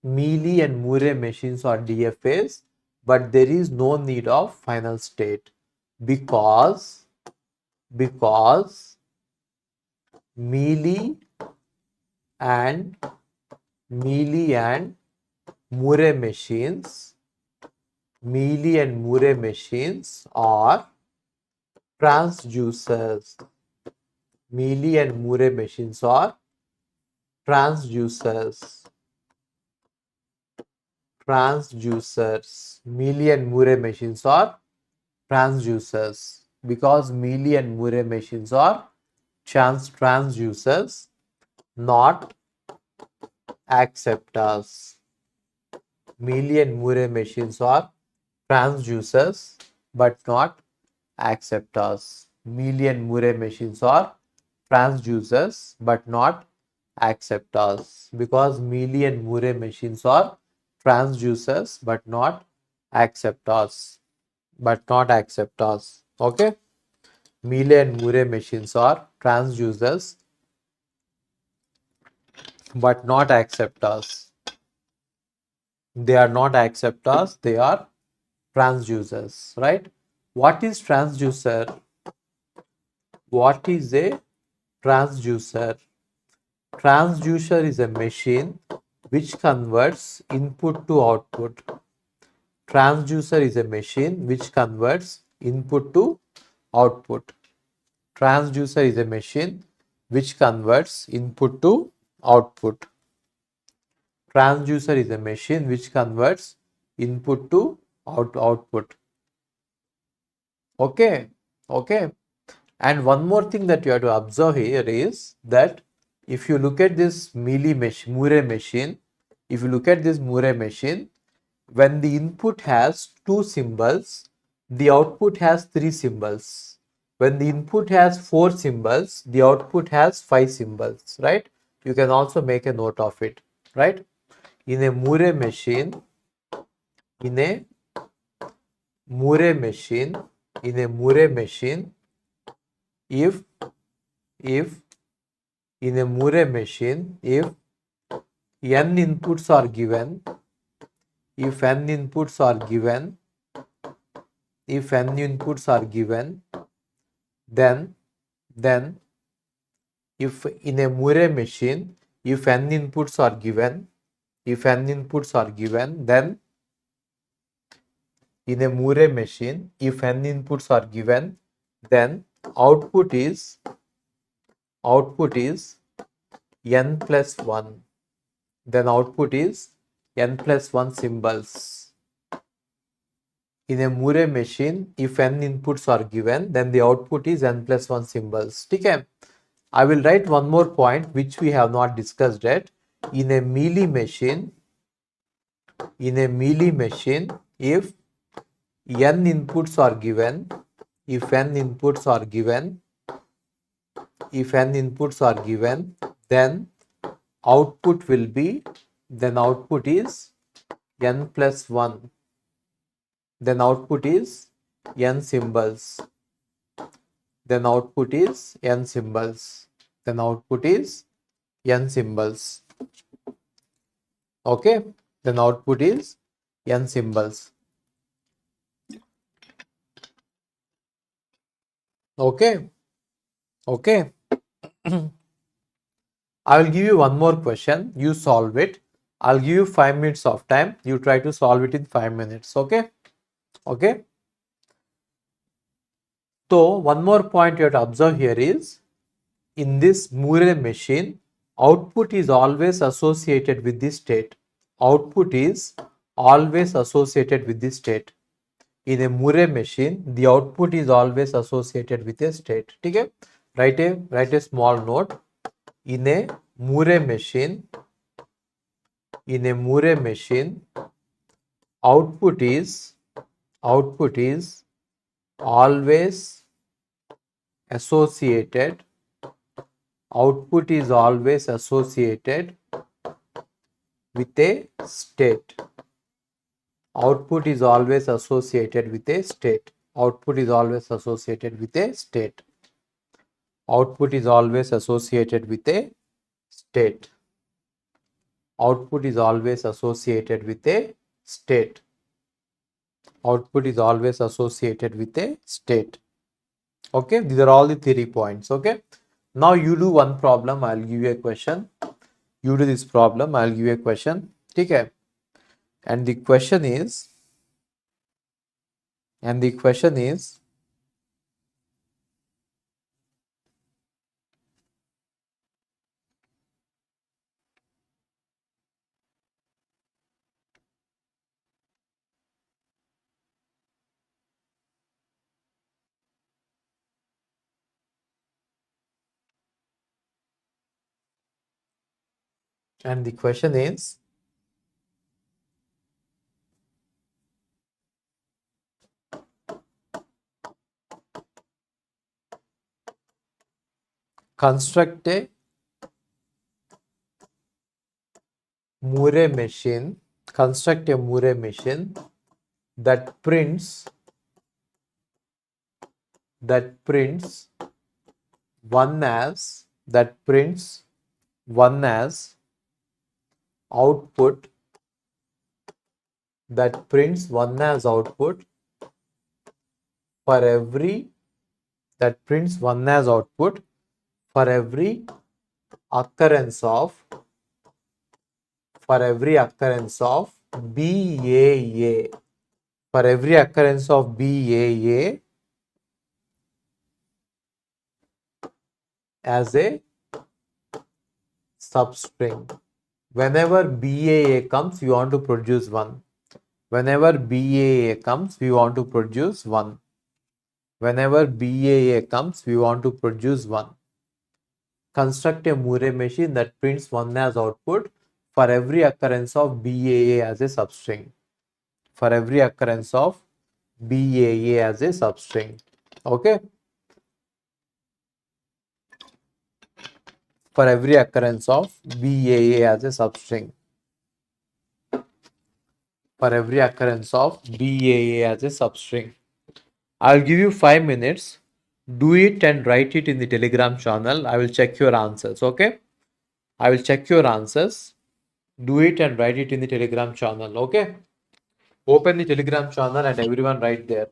Mealy and Moore machines are DFAs, but there is no need of final state because Mealy and Moore machines are transducers. Mealy and Moore machines are transducers. Mealy and Moore machines are transducers because Mealy and Moore machines are transducers, not acceptors. Mealy and Moore machines are transducers but not acceptors. Mealy and Moore machines are transducers but not acceptors, because Mealy and Moore machines are transducers but not acceptors. Okay, Mealy and Moore machines are transducers but not acceptors. They are not acceptors, they are transducers, right? What is transducer? What is a transducer? Transducer is a machine which converts input to output. Transducer is a machine which converts input to output. Transducer is a machine which converts input to output. Transducer is a machine which converts input to output. Okay, okay. And one more thing that you have to observe here is that if you look at this Moore machine, if you look at this Moore machine, when the input has 2 symbols, the output has 3 symbols. When the input has 4 symbols, the output has 5 symbols, right? You can also make a note of it, right? In a Moore machine, in a Moore machine, in a Moore machine, if in a Moore machine, if n inputs are given, if n inputs are given, if n inputs are given, then if in a Moore machine, if n inputs are given, if n inputs are given, then in a Moore machine, if n inputs are given, then output is n plus 1. Then output is n plus 1 symbols. In a Moore machine, if n inputs are given, then the output is n plus 1 symbols. Okay. I will write one more point which we have not discussed yet. In a Mealy machine, if n inputs are given, if n inputs are given, then output will be, then output is n plus 1. Then output is n symbols. Then output is n symbols. Then output is n symbols. Okay. Then output is n symbols. Okay. Okay. I will give you one more question. You solve it. I'll give you 5 minutes of time. You try to solve it in 5 minutes. Okay. Okay. So one more point you have to observe here is, in this Moore machine, output is always associated with the state. Output is always associated with the state. In a Moore machine, the output is always associated with a state. Okay? Write a small note. In a Moore machine, output is always associated. Output is always associated with a state. Output is always associated with a state. Output is always associated with a state. Output is always associated with a state. Output is always associated with a state. Output is always associated with a state. Okay, these are all the theory points. Okay, now you do one problem, I'll give you a question. You do this problem, I'll give you a question. Okay, and the question is, And the question is, construct a Moore machine, construct a Moore machine that prints one as output for every occurrence of BAA, for every occurrence of BAA as a substring. Whenever BAA comes, we want to produce 1. Whenever BAA comes, we want to produce 1. Whenever BAA comes, we want to produce 1. Construct a Moore machine that prints 1 as output for every occurrence of BAA as a substring. For every occurrence of BAA as a substring. Okay? For every occurrence of BAA as a substring. For every occurrence of BAA as a substring. I'll give you 5 minutes. Do it and write it in the Telegram channel. I will check your answers. Okay? I will check your answers. Do it and write it in the Telegram channel. Okay? Open the Telegram channel and everyone write there.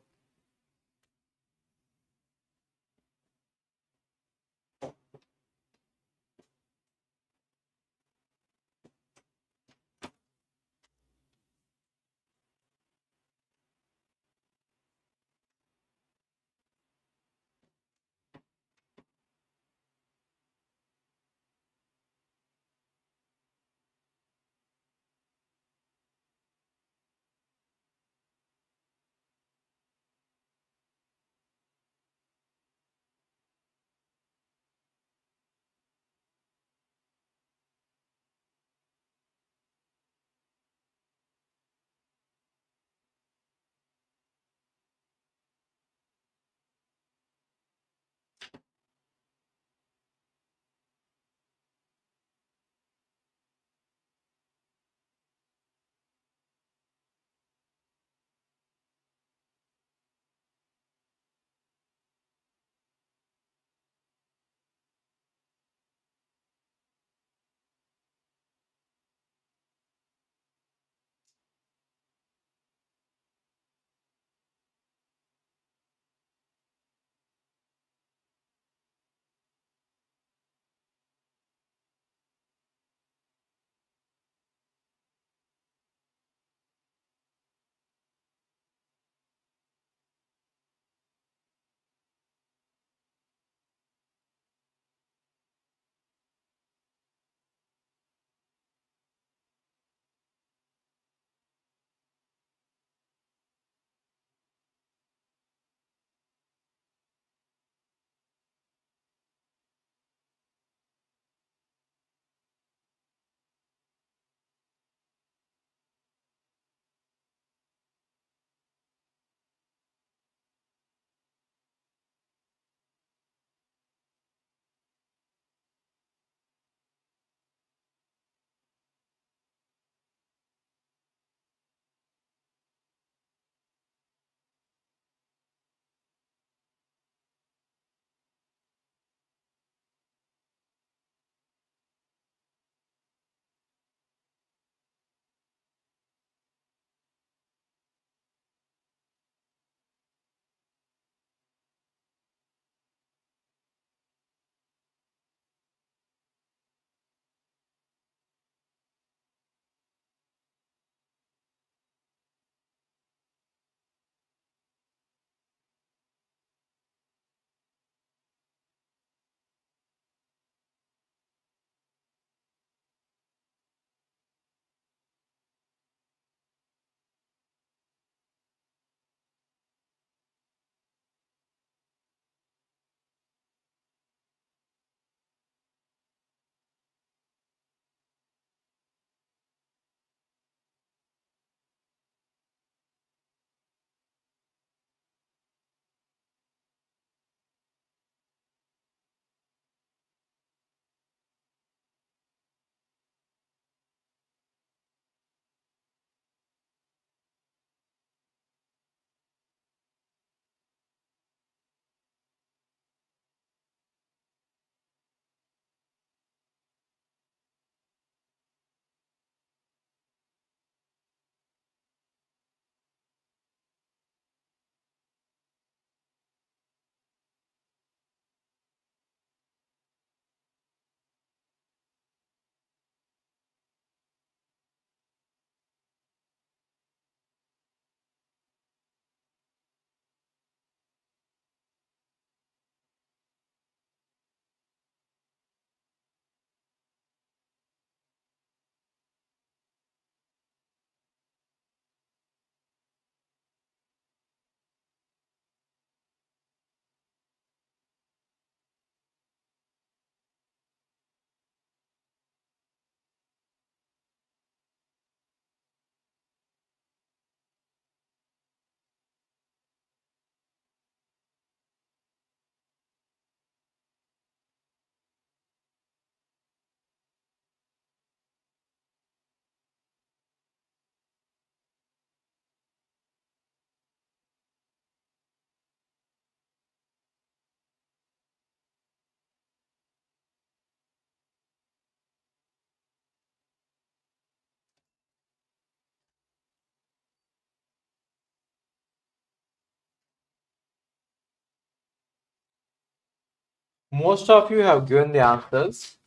Most of you have given the answers.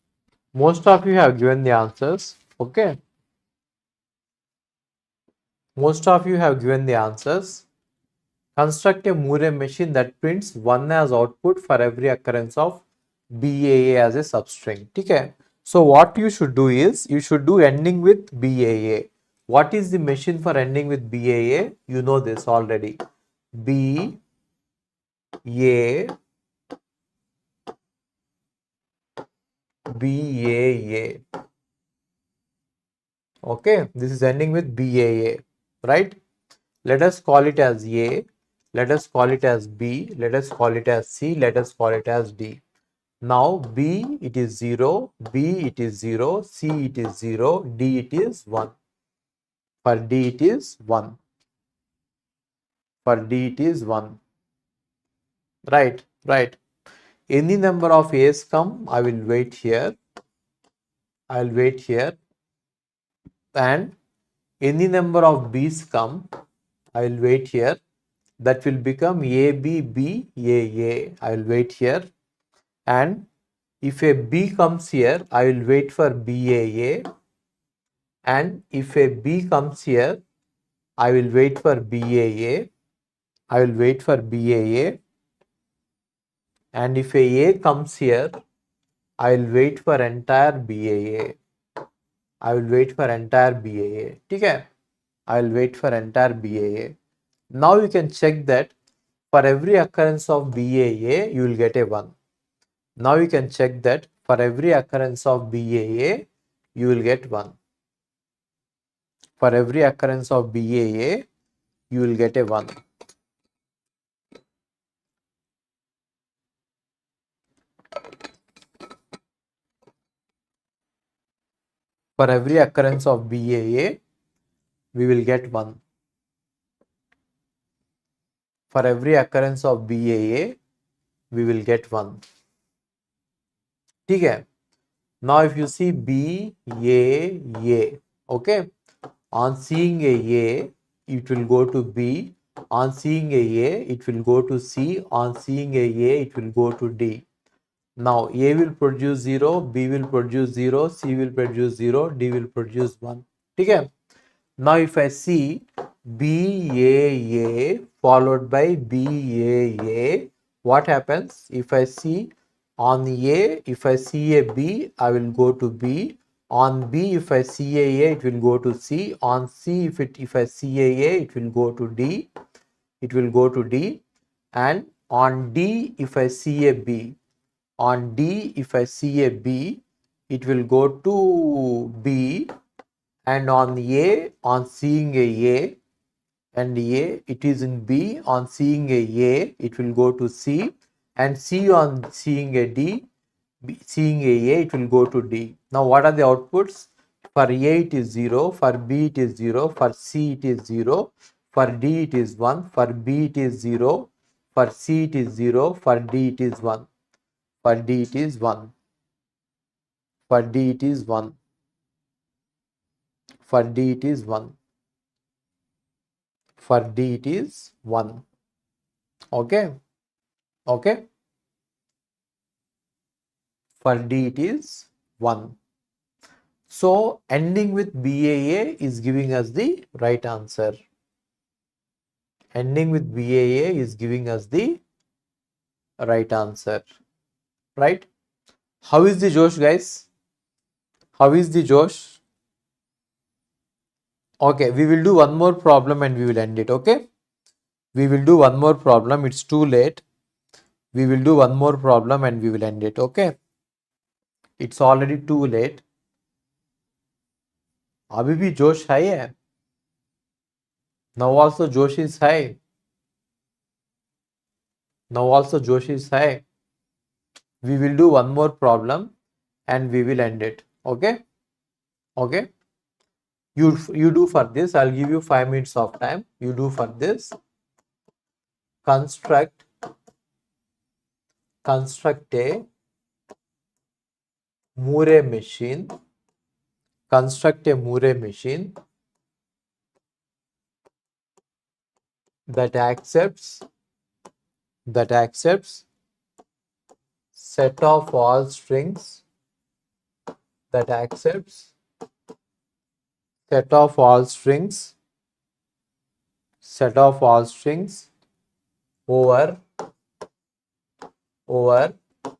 Most of you have given the answers. Okay. Most of you have given the answers. Construct a Moore machine that prints 1 as output for every occurrence of BAA as a substring. Okay. So what you should do is, you should do ending with BAA. What is the machine for ending with BAA? You know this already. BAA. BAA. Okay, this is ending with BAA, right? Let us call it as A, let us call it as B, let us call it as C, let us call it as D. Now B it is 0, B it is 0, C it is 0, D it is 1. For D it is 1. For D it is 1. Right, right. Any number of A's come, I will wait here. I will wait here. And any number of B's come, I will wait here. That will become A, B, B, A, A. I will wait here. And if a B comes here, I will wait for B, A, A. And if a B comes here, I will wait for B, A, A. I will wait for B, A, A. And if a comes here, I will wait for entire B, A, A. I will wait for entire B, A, A. Okay? I will wait for entire B, A, A. Now you can check that for every occurrence of B, A, A, you will get a 1. Now you can check that for every occurrence of BAA, you will get 1. For every occurrence of BAA, you will get a 1. For every occurrence of BAA, we will get 1. For every occurrence of BAA, we will get 1. Okay. Now if you see BAA, okay, on seeing a, it will go to B. On seeing a, it will go to C. On seeing a, it will go to D. Now A will produce 0, B will produce 0, C will produce 0, D will produce 1. Okay. Now if I see BAA followed by BAA, what happens? If I see on A, if I see a B, I will go to B. On B, if I see a, it will go to C. On C, if I see a, it will go to D. It will go to D. And on D, if I see a B, on D, if I see a B, it will go to B. And on A, on seeing a and A, it is in B. On seeing a, it will go to C. And C on seeing a D, seeing a, it will go to D. Now, what are the outputs? For A, it is 0. For B, it is 0. For C, it is 0. For D, it is 1. For B, it is 0. For C, it is 0. For D, it is 1. For D, it is 1. For D, it is 1. For D, it is 1. For D, it is 1. Okay. Okay. For D, it is 1. So, ending with BAA is giving us the right answer. Ending with BAA is giving us the right answer. Right? How is the Josh, guys? How is the Josh? Okay, we will do one more problem and we will end it. Okay? We will do one more problem. It's too late. We will do one more problem and we will end it. Okay? It's already too late. अभी भी जोश है. Now also Josh is high. Now also Josh is high. We will do one more problem and we will end it. Okay? Okay? You do for this. I'll give you 5 minutes of time. You do for this. Construct a Moore machine. Construct a Moore machine that accepts set of all strings that accepts set of all strings over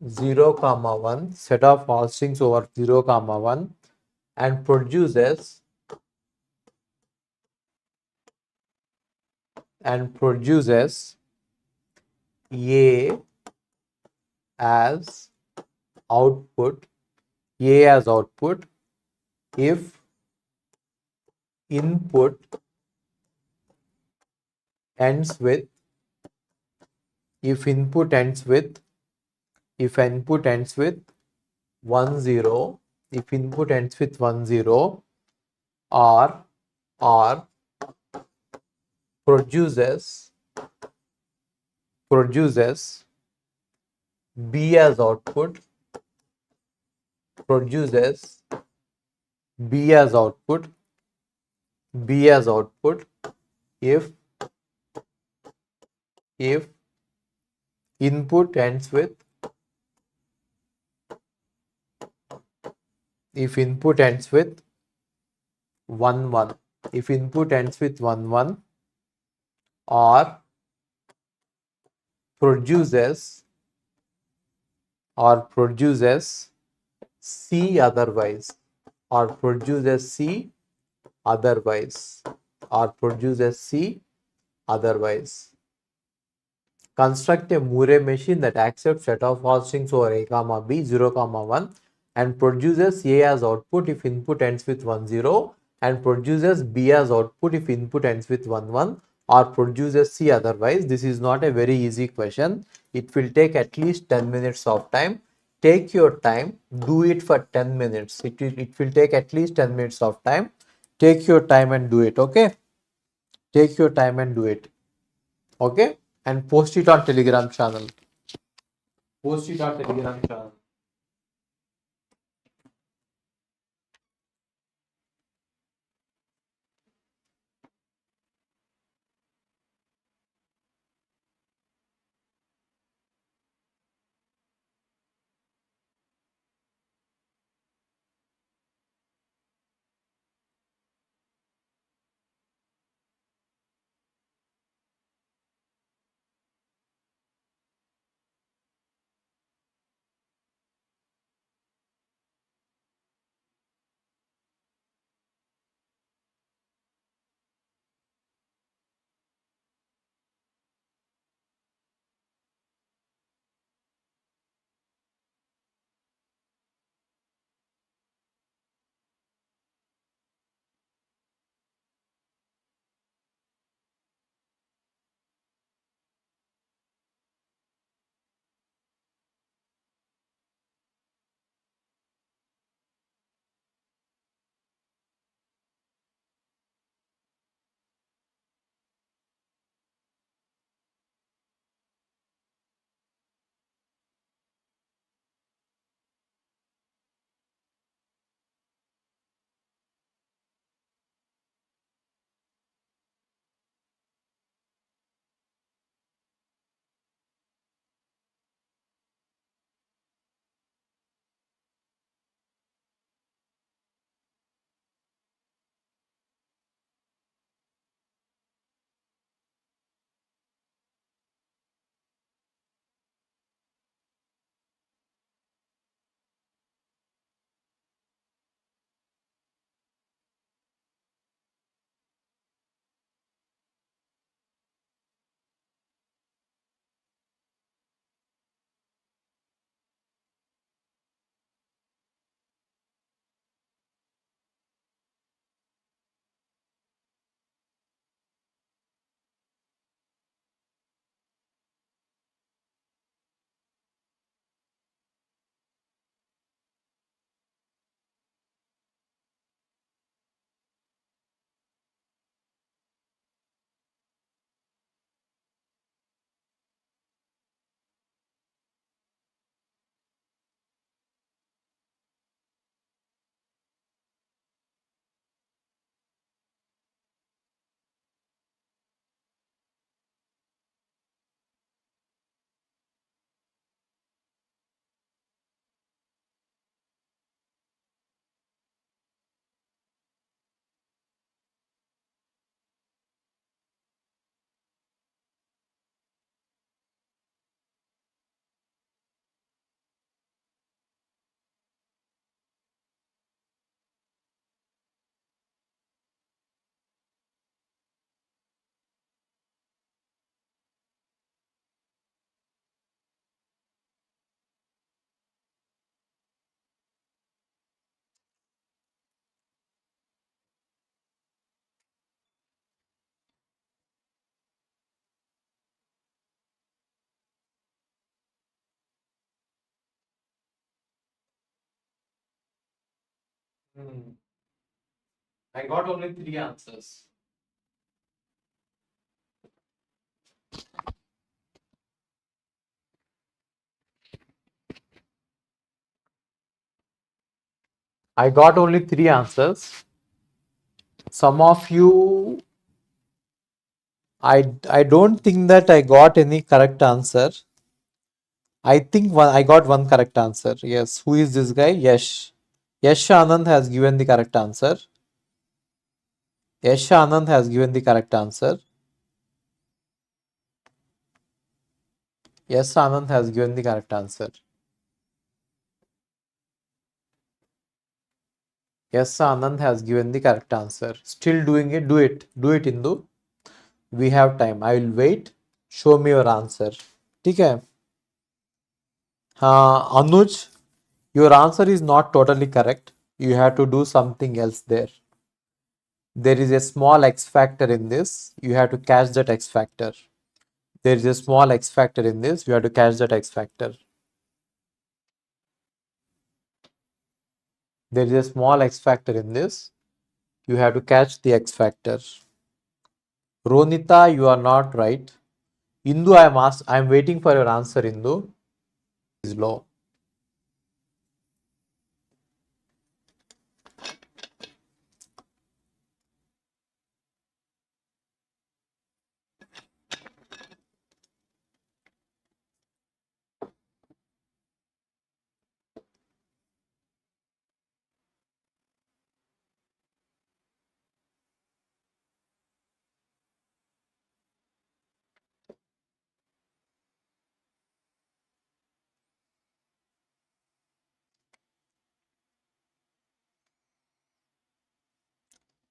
0 comma 1, set of all strings over 0 comma 1, and produces a as output if input ends with 1 0, if input ends with 1 0, or produces b as output if input ends with 1 1, if input ends with 1 1, or produces C otherwise, Construct a Moore machine that accepts set of all strings over a comma b 0 comma 1 and produces a as output if input ends with 1 0, and produces b as output if input ends with 1 1, or produces c otherwise. This is not a very easy question. It will take at least 10 minutes of time. Take your time, do it for 10 minutes. It will take at least 10 minutes of time. Take your time and do it, okay? Take your time and do it, okay? And post it on Telegram channel. I got only 3 answers. I got only 3 answers. Some of you, I don't think that I got any correct answer. I think I got one correct answer. Yes. Who is this guy? Yash. Yash Anand has given the correct answer. Yash Anand has given the correct answer. Yes, Anand has given the correct answer. Yes, Anand has given the correct answer. Still doing it? Do it. Do it, Indu. We have time. I will wait. Show me your answer. ठीक है? Anuj, your answer is not totally correct. You have to do something else there. There is a small X factor in this. You have to catch that X factor. There is a small X factor in this. You have to catch that X factor. There is a small X factor in this. You have to catch the X factor. Ronita, you are not right. Indu, I am waiting for your answer, Indu. Is low.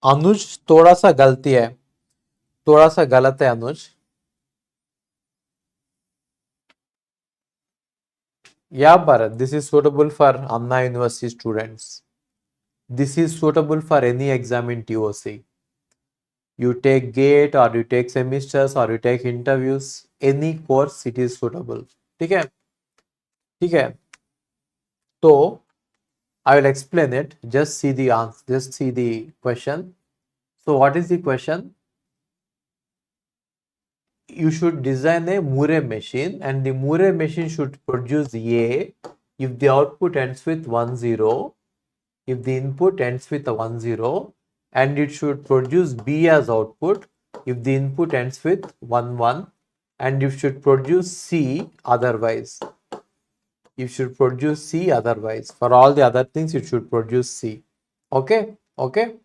अनुज थोड़ा सा गलती है, थोड़ा सा गलत है अनुज. Yeah, Bharat, this is suitable for Anna University students. This is suitable for any exam in TOC. You take GATE or you take semesters or you take interviews, any course it is suitable. ठीक है? ठीक है? तो I will explain it. Just see the answer. Just see the question. So what is the question? You should design a Moore machine, and the Moore machine should produce A if the output ends with 1 0, if the input ends with a 1 0, and it should produce B as output if the input ends with 1 1, and it should produce C otherwise. You should produce C otherwise. For all the other things, it should produce C. Okay? Okay?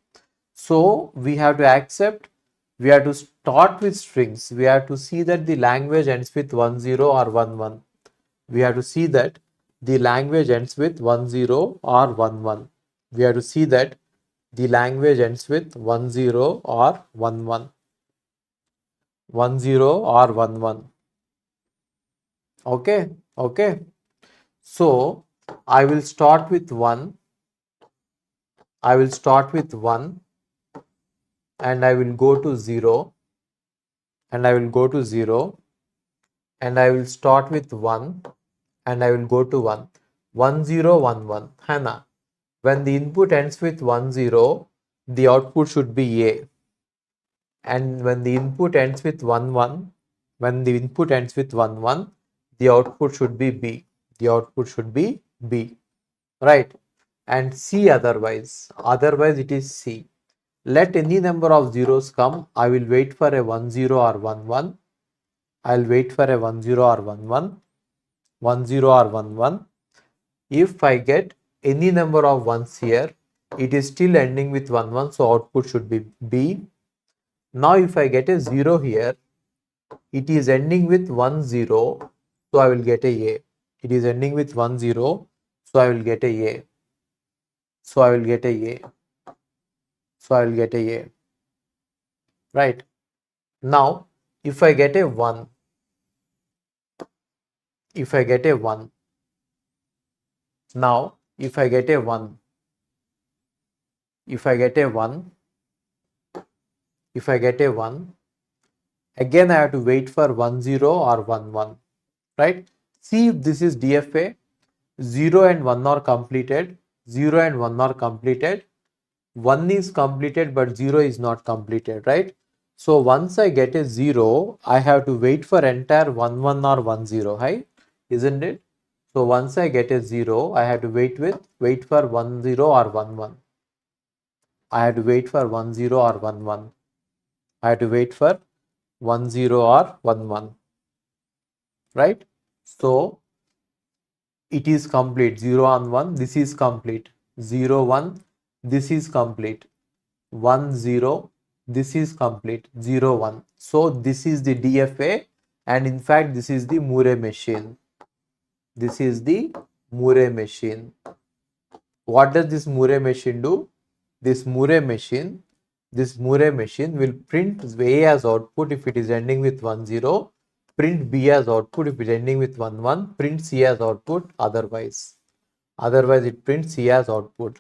So we have to accept, we have to start with strings. We have to see that the language ends with 1 0 or 1 1. We have to see that the language ends with 1 0 or 1 1. We have to see that the language ends with 1 0 or 1 1. 1 0 or 1 1. Okay? Okay? So I will start with 1. I will start with 1 and I will go to 0 and I will go to 0 and I will start with 1 and I will go to 1. 1 0 1 1. Hannah, when the input ends with 1 0, the output should be A. And when the input ends with 1 1, when the input ends with 1 1, the output should be B. The output should be B. Right? And C otherwise. Otherwise it is C. Let any number of zeros come. I will wait for a 1 0 or 1 1. I will wait for a 1 0 or 1 1. 1 0 or 1 1. If I get any number of ones here, it is still ending with 1 1, so output should be B. Now if I get a 0 here, it is ending with 1 0, so I will get a A. It is ending with 1 0, so I will get a A. So I will get a A. So I will get a A. Right? Now if I get a 1, if I get a 1, now if I get a 1, if I get a 1, if I get a 1, again I have to wait for 1 0 or 1 1. Right? See if this is DFA. 0 and 1 are completed. 0 and 1 are completed. 1 is completed but 0 is not completed, right? So once I get a 0, I have to wait for entire 1 1 or 1 0, right? Isn't it? So once I get a 0, I have to wait for 1 0 or 1 1. I have to wait for 1 0 or 1 1. I have to wait for 1 0 or 1 1, right? So it is complete. 0 on 1, this is complete. 0 1, this is complete. 1 0, this is complete. 0 1. So this is the DFA, and in fact this is the Moore machine. This is the Moore machine. What does this Moore machine do? This Moore machine will print A as output if it is ending with 1 0, print B as output if it is ending with 1 1, print C as output otherwise. Otherwise it prints C as output.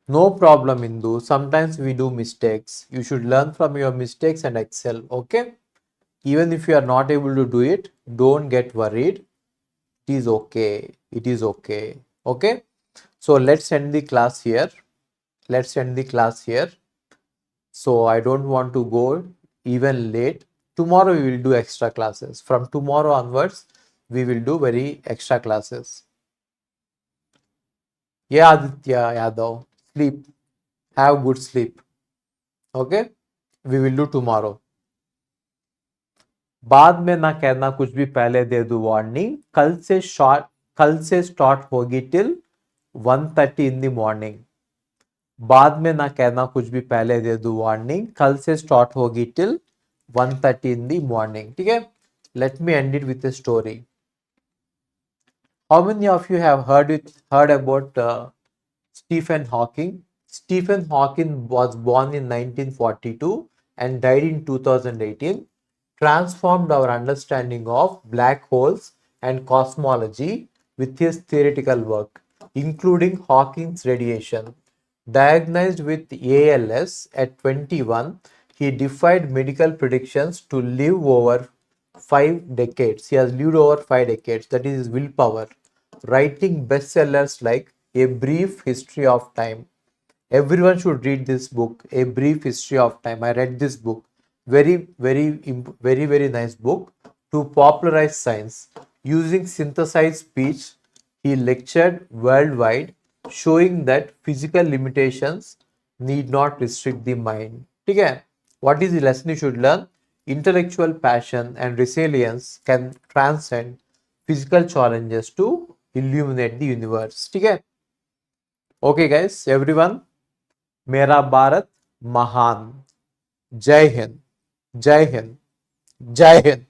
No problem, Indu. Sometimes we do mistakes. You should learn from your mistakes and excel. Okay? Even if you are not able to do it, don't get worried. It is okay. It is okay. Okay? So let's end the class here. Let's end the class here. So I don't want to go even late. Tomorrow we will do extra classes. From tomorrow onwards, we will do very extra classes. Yeah, Aditya Yadav, sleep. Have good sleep. Okay? We will do tomorrow. बाद में ना कहना कुछ भी, पहले दे दो warning. कल से स्टार्ट होगी टिल 1:30 in the morning. बाद में ना कहना कुछ भी, पहले दे दो वार्निंग. कल से स्टार्ट होगी टिल 1:30 in the morning. ठीक है? Let me end it with a story. How many of you have heard about Stephen Hawking? Stephen Hawking was born in 1942 and died in 2018. Transformed our understanding of black holes and cosmology with his theoretical work, including Hawking's radiation. Diagnosed with ALS at 21, he defied medical predictions to live over 5 decades. He has lived over 5 decades. That is his willpower. Writing bestsellers like A Brief History of Time. Everyone should read this book, A Brief History of Time. I read this book. Very nice book to popularize science. Using synthesized speech, he lectured worldwide, showing that physical limitations need not restrict the mind. Okay? What is the lesson you should learn? Intellectual passion and resilience can transcend physical challenges to illuminate the universe. Okay? Okay guys, everyone. मेरा भारत महान. जय हिंद. जय हिंद. जय हिंद.